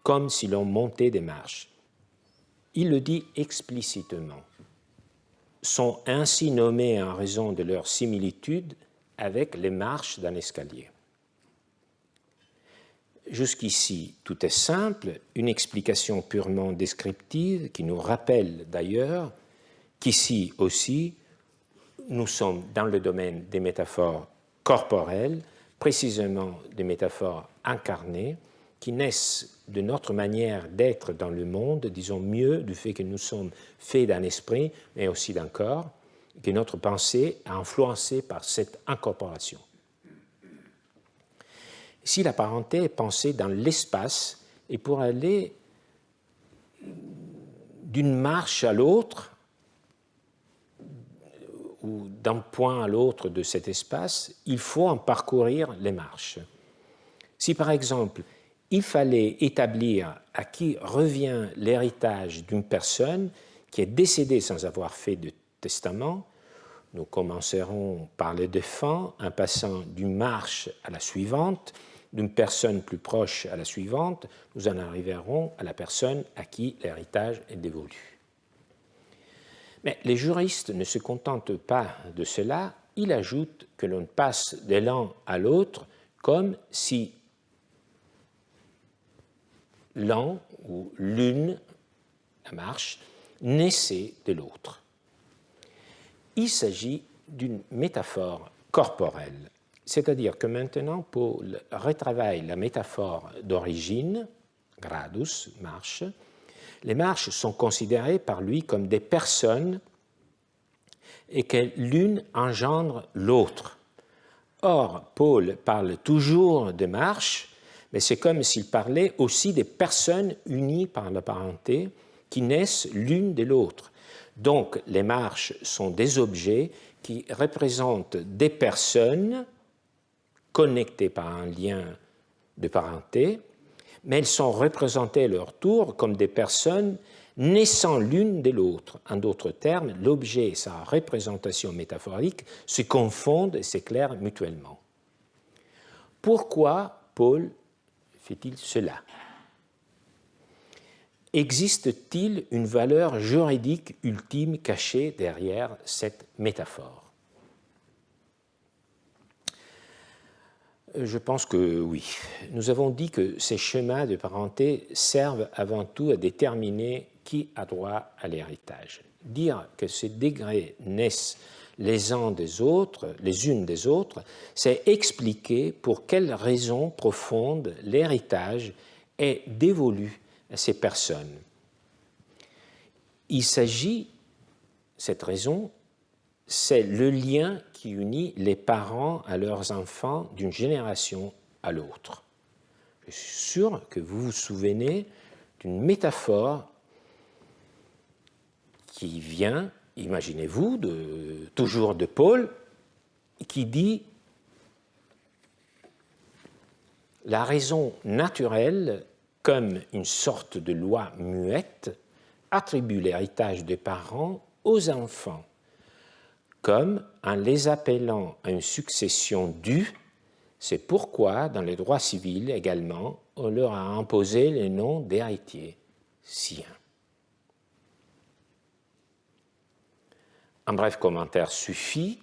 comme si l'on montait des marches. Il le dit explicitement, sont ainsi nommés en raison de leur similitude avec les marches d'un escalier. Jusqu'ici, tout est simple, une explication purement descriptive qui nous rappelle d'ailleurs qu'ici aussi, nous sommes dans le domaine des métaphores corporelles, précisément des métaphores incarnées, qui naissent de notre manière d'être dans le monde, disons mieux, du fait que nous sommes faits d'un esprit, mais aussi d'un corps, et que notre pensée est influencée par cette incorporation. Si la parenté est pensée dans l'espace, et pour aller d'une marche à l'autre, ou d'un point à l'autre de cet espace, il faut en parcourir les marches. Si par exemple, il fallait établir à qui revient l'héritage d'une personne qui est décédée sans avoir fait de testament, nous commencerons par le défunt en passant d'une marche à la suivante, d'une personne plus proche à la suivante, nous en arriverons à la personne à qui l'héritage est dévolu. Mais les juristes ne se contentent pas de cela, ils ajoutent que l'on passe de l'un à l'autre comme si l'un ou l'une, la marche, naissait de l'autre. Il s'agit d'une métaphore corporelle, c'est-à-dire que maintenant, Paul retravaille la métaphore d'origine, gradus, marche. Les marches sont considérées par lui comme des personnes et que l'une engendre l'autre. Or, Paul parle toujours de marches, mais c'est comme s'il parlait aussi des personnes unies par la parenté qui naissent l'une de l'autre. Donc, les marches sont des objets qui représentent des personnes connectées par un lien de parenté, mais elles sont représentées à leur tour comme des personnes naissant l'une de l'autre. En d'autres termes, l'objet et sa représentation métaphorique se confondent et s'éclairent mutuellement. Pourquoi Paul fait-il cela? Existe-t-il une valeur juridique ultime cachée derrière cette métaphore? Je pense que oui. Nous avons dit que ces schémas de parenté servent avant tout à déterminer qui a droit à l'héritage. Dire que ces degrés naissent les uns des autres, les unes des autres, c'est expliquer pour quelles raisons profondes l'héritage est dévolu à ces personnes. Il s'agit, cette raison, c'est le lien qui unit les parents à leurs enfants d'une génération à l'autre. Je suis sûr que vous vous souvenez d'une métaphore qui vient, imaginez-vous, toujours de Paul, qui dit « La raison naturelle, comme une sorte de loi muette, attribue l'héritage des parents aux enfants, comme en les appelant à une succession due. C'est pourquoi, dans le droit civil également, on leur a imposé le nom d'héritiers siens. » Un bref commentaire suffit.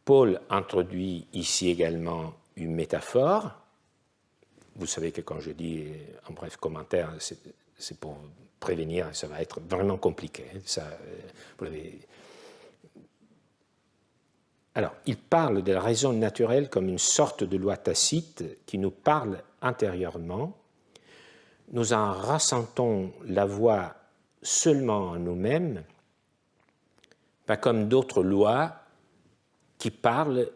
Paul introduit ici également une métaphore. Vous savez que quand je dis un bref commentaire, c'est pour prévenir, ça va être vraiment compliqué. Ça, vous l'avez... Alors, il parle de la raison naturelle comme une sorte de loi tacite qui nous parle intérieurement. nous en ressentons la voix seulement en nous-mêmes, pas comme d'autres lois qui parlent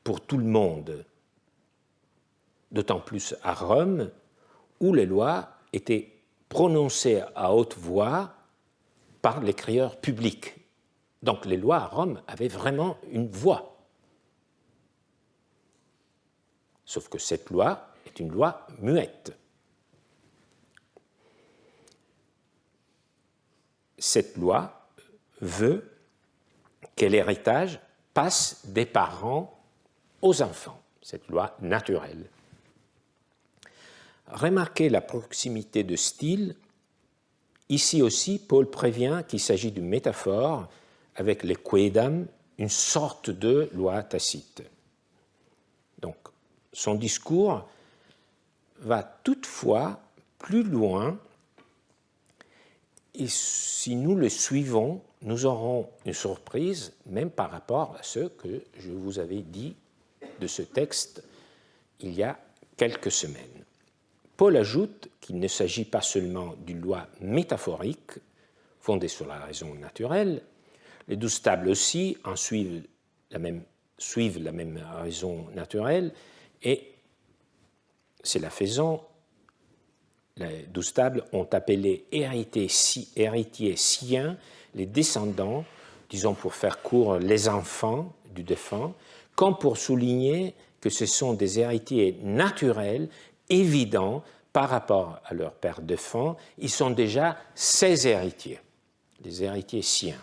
pour tout le monde, d'autant plus à Rome, où les lois étaient prononcées à haute voix par les crieurs publics. Donc les lois à Rome avaient vraiment une voix. Sauf que cette loi est une loi muette. Cette loi veut que l'héritage passe des parents aux enfants, cette loi naturelle. Remarquez la proximité de style. Ici aussi, Paul prévient qu'il s'agit d'une métaphore avec les quaedam, une sorte de loi tacite. Donc, son discours va toutefois plus loin et si nous le suivons, nous aurons une surprise, même par rapport à ce que je vous avais dit de ce texte il y a quelques semaines. Paul ajoute qu'il ne s'agit pas seulement d'une loi métaphorique fondée sur la raison naturelle. Les 12 tables aussi en suivent la même raison naturelle et c'est la façon. Les 12 tables ont appelé héritiers siens les descendants, disons pour faire court, les enfants du défunt, comme pour souligner que ce sont des héritiers naturels, évidents par rapport à leur père défunt. Ils sont déjà ses héritiers, les héritiers siens.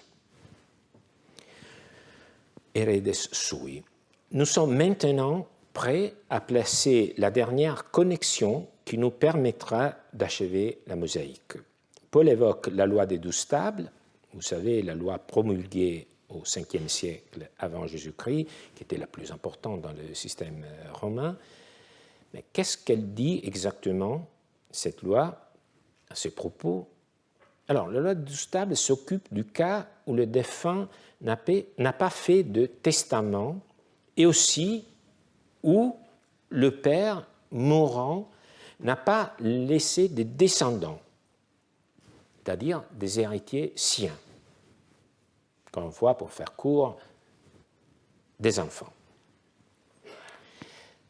Heredes sui. Nous sommes maintenant prêts à placer la dernière connexion qui nous permettra d'achever la mosaïque. Paul évoque la loi des 12 tables, vous savez, la loi promulguée au 5e siècle avant Jésus-Christ, qui était la plus importante dans le système romain. Mais qu'est-ce qu'elle dit exactement, cette loi, à ce propos? Alors, la loi des 12 tables s'occupe du cas où le défunt n'a pas fait de testament et aussi où le père mourant n'a pas laissé de descendants, c'est-à-dire des héritiers siens. Encore une fois, pour faire court, des enfants.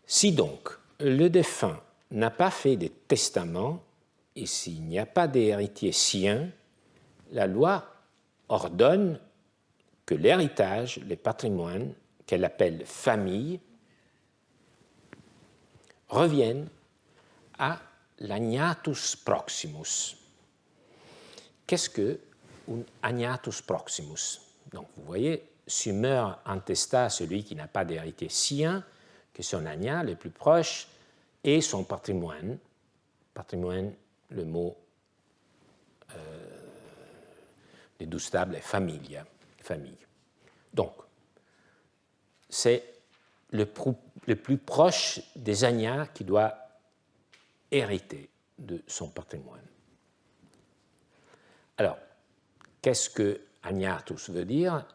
Si donc le défunt n'a pas fait de testament et s'il n'y a pas d'héritiers siens, la loi ordonne que l'héritage, le patrimoine, qu'elle appelle famille, revienne à l'agnatus proximus. Qu'est-ce que un agnatus proximus? Donc, vous voyez, si meurt intestat celui qui n'a pas d'héritier sien, que son agnat le plus proche et son patrimoine. Patrimoine, le mot des 12 tables est familia, famille. Donc, c'est le plus proche des agnats qui doit hériter de son patrimoine. Alors, qu'est-ce que agnatus veut dire?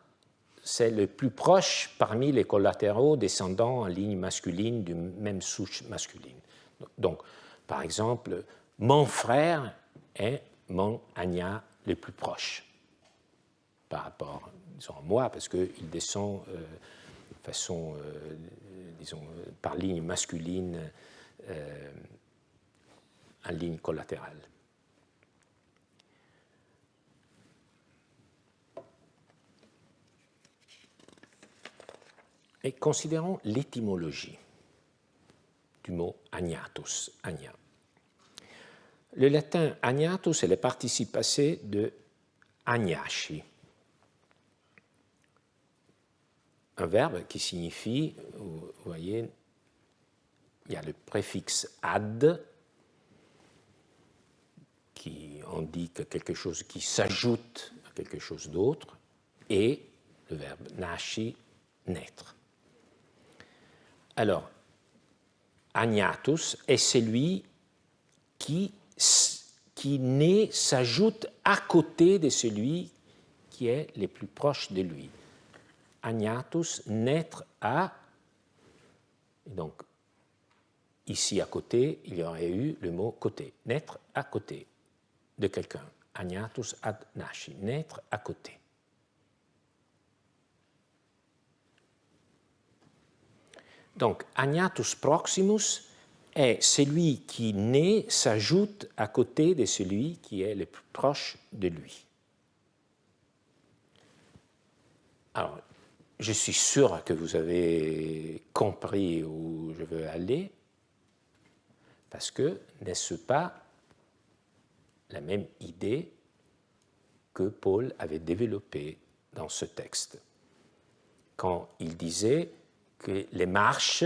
C'est le plus proche parmi les collatéraux descendants en ligne masculine d'une même souche masculine. Donc, par exemple, mon frère est mon agnat le plus proche par rapport, disons, à moi, parce qu'il descend de façon, disons, par ligne masculine en ligne collatérale. Et considérons l'étymologie du mot agnatus, agna. Le latin agnatus est le participe passé de agnaci, un verbe qui signifie, vous voyez, il y a le préfixe ad, qui indique quelque chose qui s'ajoute à quelque chose d'autre, et le verbe nasci, naître. Alors, agnatus est celui qui naît, s'ajoute à côté de celui qui est le plus proche de lui. Agnatus, naître à, et donc ici à côté, il y aurait eu le mot côté, naître à côté de quelqu'un. Agnatus ad nasci, naître à côté. Donc, agnatus proximus est celui qui naît, s'ajoute à côté de celui qui est le plus proche de lui. Alors, je suis sûr que vous avez compris où je veux aller, parce que n'est-ce pas la même idée que Paul avait développée dans ce texte, quand il disait que les marches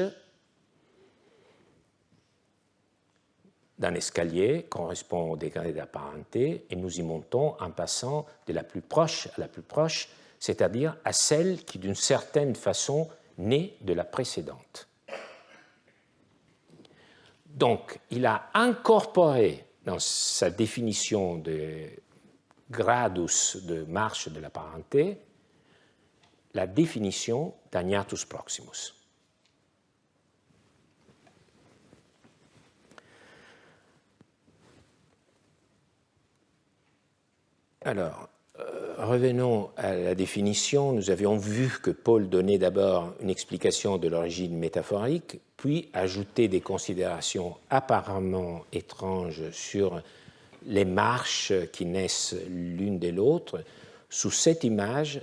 d'un escalier correspondent au degré de la parenté et nous y montons en passant de la plus proche à la plus proche, c'est-à-dire à celle qui, d'une certaine façon, naît de la précédente. Donc, il a incorporé dans sa définition de gradus de marche de la parenté la définition d'agnatus proximus. Alors, revenons à la définition. Nous avions vu que Paul donnait d'abord une explication de l'origine métaphorique, puis ajoutait des considérations apparemment étranges sur les marches qui naissent l'une de l'autre. Sous cette image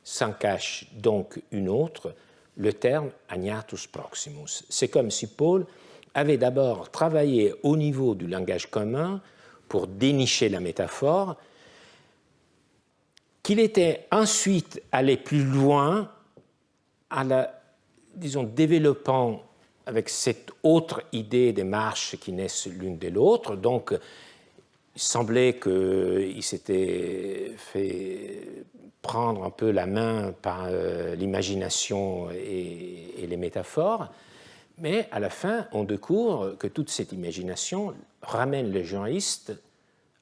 s'en cache donc une autre, le terme agnatus proximus. C'est comme si Paul avait d'abord travaillé au niveau du langage commun pour dénicher la métaphore, qu'il était ensuite allé plus loin en la, disons, développant avec cette autre idée des marches qui naissent l'une de l'autre. Donc, il semblait qu'il s'était fait prendre un peu la main par l'imagination et les métaphores, mais à la fin, on découvre que toute cette imagination ramène le juriste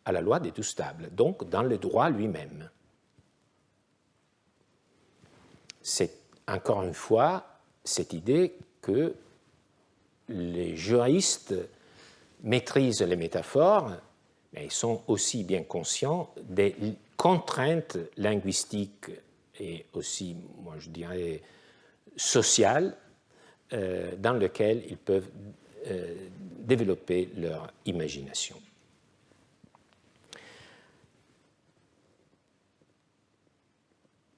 à la loi des deux stables, donc dans le droit lui-même. C'est encore une fois cette idée que les juristes maîtrisent les métaphores, mais ils sont aussi bien conscients des contraintes linguistiques et aussi, moi je dirais, sociales dans lesquelles ils peuvent développer leur imagination.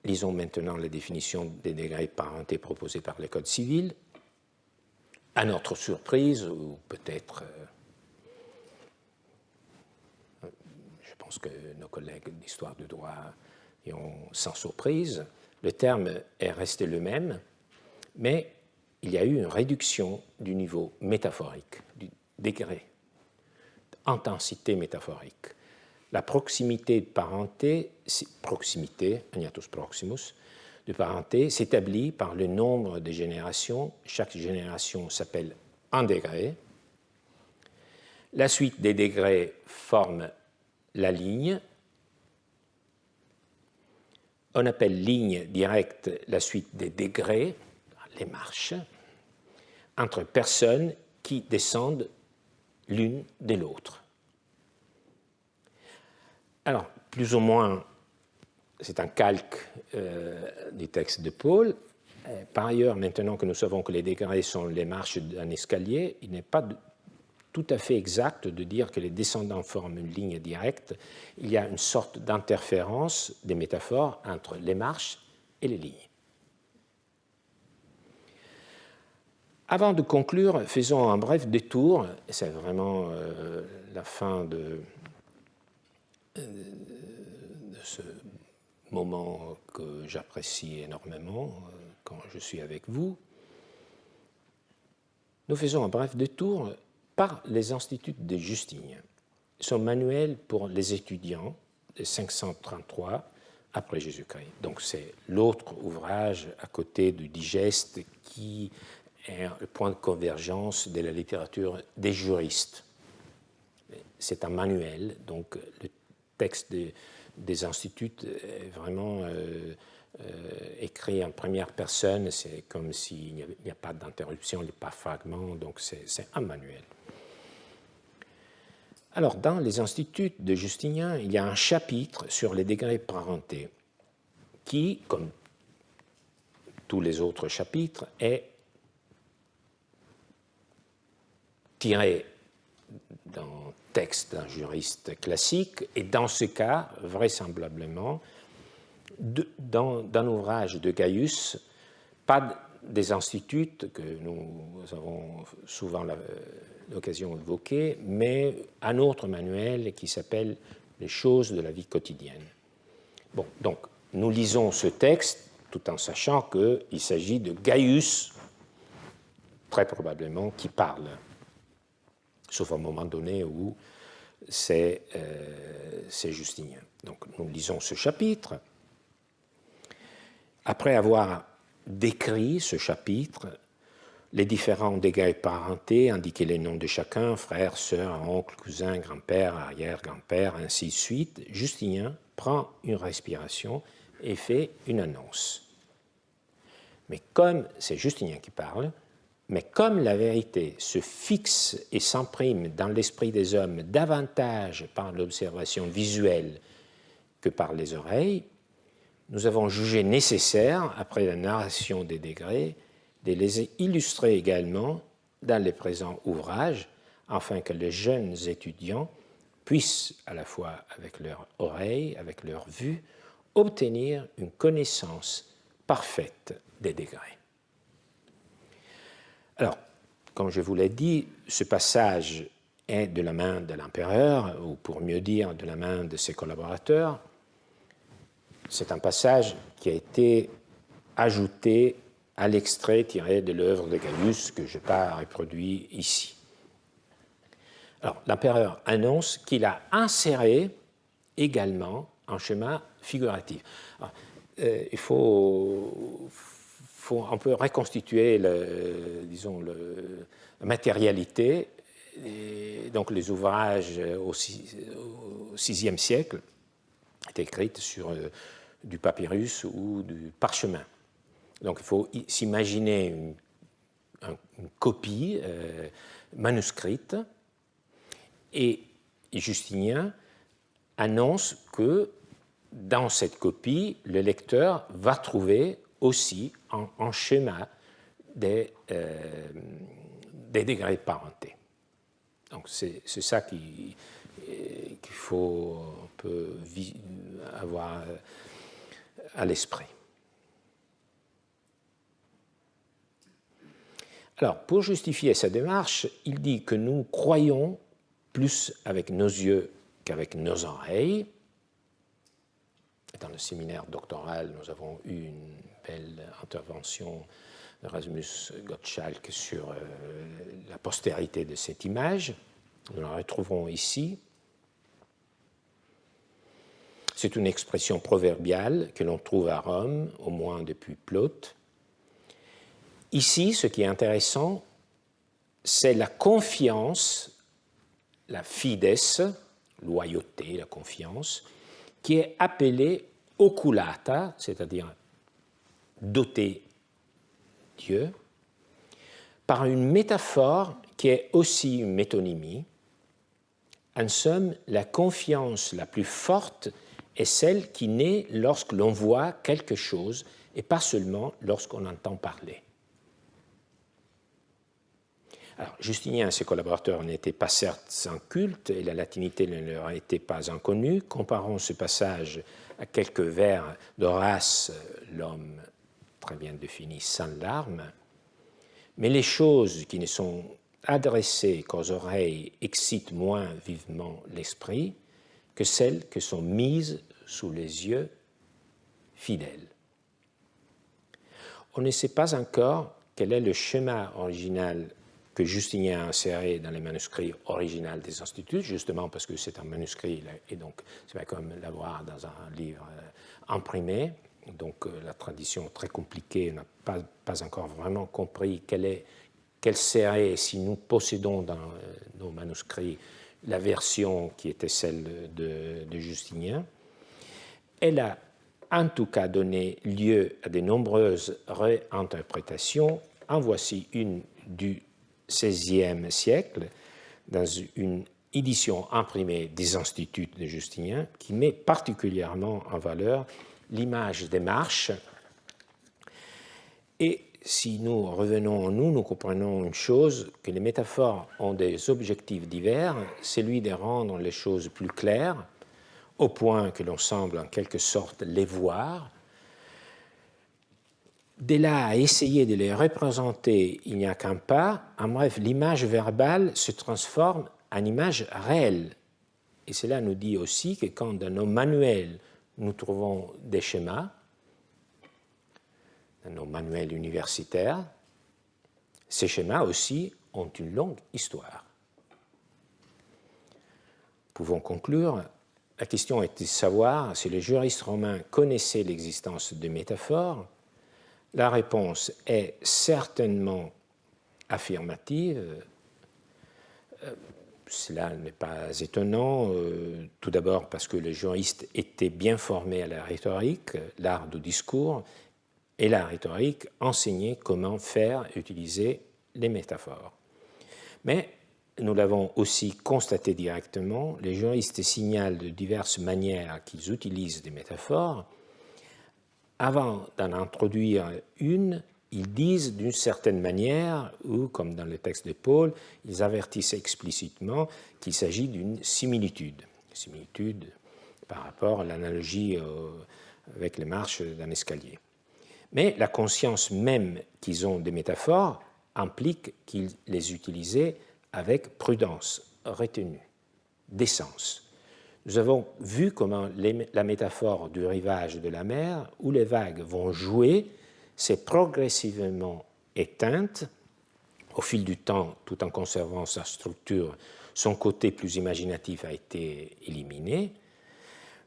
Lisons maintenant la définition des degrés de parenté proposée par le Code civil. À notre surprise, ou peut-être, je pense que nos collègues d'histoire du droit y ont sans surprise, le terme est resté le même, mais il y a eu une réduction du niveau métaphorique, du degré, d'intensité métaphorique. La proximité de parenté, proximité, agnatus proximus, de parenté s'établit par le nombre de générations. Chaque génération s'appelle un degré. La suite des degrés forme la ligne. On appelle ligne directe la suite des degrés, les marches, entre personnes qui descendent l'une de l'autre. Alors, plus ou moins, c'est un calque du texte de Paul. Par ailleurs, maintenant que nous savons que les degrés sont les marches d'un escalier, il n'est pas tout à fait exact de dire que les descendants forment une ligne directe. Il y a une sorte d'interférence des métaphores entre les marches et les lignes. Avant de conclure, faisons un bref détour, c'est vraiment la fin de ce moment que j'apprécie énormément quand je suis avec vous. Nous faisons un bref détour par les instituts de Justinien, son manuel pour les étudiants de 533 après Jésus-Christ. Donc c'est l'autre ouvrage à côté du Digeste qui est le point de convergence de la littérature des juristes. C'est un manuel, donc le texte des instituts est vraiment écrit en première personne, c'est comme s'il n'y a pas d'interruption, il n'y a pas de fragment, donc c'est un manuel. Alors, dans les instituts de Justinien, il y a un chapitre sur les degrés parentés qui, comme tous les autres chapitres, est tiré d'un texte d'un juriste classique, et dans ce cas, vraisemblablement, d'un ouvrage de Gaius, pas des instituts que nous avons souvent l'occasion d'évoquer, mais un autre manuel qui s'appelle « Les choses de la vie quotidienne ». Bon, donc, nous lisons ce texte tout en sachant qu'il s'agit de Gaius, très probablement, qui parle, sauf à un moment donné où c'est Justinien. Donc, nous lisons ce chapitre. Après avoir décrit ce chapitre, les différents degrés de parenté, indiquer les noms de chacun, frère, sœur, oncle, cousin, grand-père, arrière-grand-père, ainsi de suite, Justinien prend une respiration et fait une annonce. Mais comme c'est Justinien qui parle, mais comme la vérité se fixe et s'imprime dans l'esprit des hommes davantage par l'observation visuelle que par les oreilles, nous avons jugé nécessaire, après la narration des degrés, de les illustrer également dans les présents ouvrages, afin que les jeunes étudiants puissent, à la fois avec leur oreille, avec leur vue, obtenir une connaissance parfaite des degrés. Alors, comme je vous l'ai dit, ce passage est de la main de l'empereur, ou pour mieux dire, de la main de ses collaborateurs. C'est un passage qui a été ajouté à l'extrait tiré de l'œuvre de Gaius que je n'ai pas reproduit ici. Alors, l'empereur annonce qu'il a inséré également un schéma figuratif. Alors, il faut on peut reconstituer la matérialité. Et donc, les ouvrages au VIe siècle étaient écrits sur du papyrus ou du parchemin. Donc, il faut s'imaginer une copie manuscrite, et Justinien annonce que dans cette copie, le lecteur va trouver aussi un schéma des degrés de parenté. Donc, c'est ça qu'il faut un peu avoir à l'esprit. Alors, pour justifier sa démarche, il dit que nous croyons plus avec nos yeux qu'avec nos oreilles. Dans le séminaire doctoral, nous avons eu une belle intervention de Rasmus Gottschalk sur la postérité de cette image. Nous la retrouverons ici. C'est une expression proverbiale que l'on trouve à Rome, au moins depuis Plaute. Ici, ce qui est intéressant, c'est la confiance, la fides, loyauté, la confiance, qui est appelée oculata, c'est-à-dire doter Dieu, par une métaphore qui est aussi une métonymie. En somme, la confiance la plus forte est celle qui naît lorsque l'on voit quelque chose et pas seulement lorsqu'on entend parler. Alors, Justinien et ses collaborateurs n'étaient pas certes sans culte, et la latinité ne leur était pas inconnue. Comparons ce passage à quelques vers d'Horace, l'homme très bien défini sans larmes. Mais les choses qui ne sont adressées qu'aux oreilles excitent moins vivement l'esprit que celles qui sont mises sous les yeux fidèles. On ne sait pas encore quel est le schéma original que Justinien a inséré dans les manuscrits originaux des instituts, justement parce que c'est un manuscrit, et donc c'est pas comme l'avoir dans un livre imprimé. Donc la tradition très compliquée n'a pas encore vraiment compris quelle serait, si nous possédons dans nos manuscrits la version qui était celle de Justinien. Elle a en tout cas donné lieu à de nombreuses réinterprétations. En voici une du XVIe siècle, dans une édition imprimée des Instituts de Justinien, qui met particulièrement en valeur l'image des marches. Et si nous revenons en nous, nous comprenons une chose, que les métaphores ont des objectifs divers, celui de rendre les choses plus claires, au point que l'on semble en quelque sorte les voir. De là à essayer de les représenter, il n'y a qu'un pas. En bref, l'image verbale se transforme en image réelle. Et cela nous dit aussi que quand dans nos manuels, nous trouvons des schémas, dans nos manuels universitaires, ces schémas aussi ont une longue histoire. Pouvons conclure. La question est de savoir si les juristes romains connaissaient l'existence de métaphores. La réponse est certainement affirmative. Cela n'est pas étonnant, tout d'abord parce que les juristes étaient bien formés à la rhétorique, l'art du discours, et la rhétorique enseignait comment faire utiliser les métaphores. Mais nous l'avons aussi constaté directement, les juristes signalent de diverses manières qu'ils utilisent des métaphores. Avant d'en introduire une, ils disent d'une certaine manière, ou comme dans le texte de Paul, ils avertissent explicitement qu'il s'agit d'une similitude par rapport à l'analogie avec les marches d'un escalier. Mais la conscience même qu'ils ont des métaphores implique qu'ils les utilisaient avec prudence, retenue, décence. Nous avons vu comment la métaphore du rivage de la mer, où les vagues vont jouer, s'est progressivement éteinte au fil du temps, tout en conservant sa structure. Son côté plus imaginatif a été éliminé.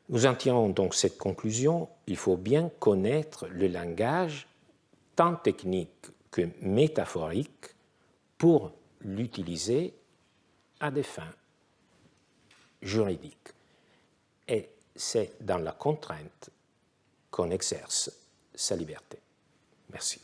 Nous en tirons donc cette conclusion: il faut bien connaître le langage, tant technique que métaphorique, pour l'utiliser à des fins juridiques. Et c'est dans la contrainte qu'on exerce sa liberté. Merci.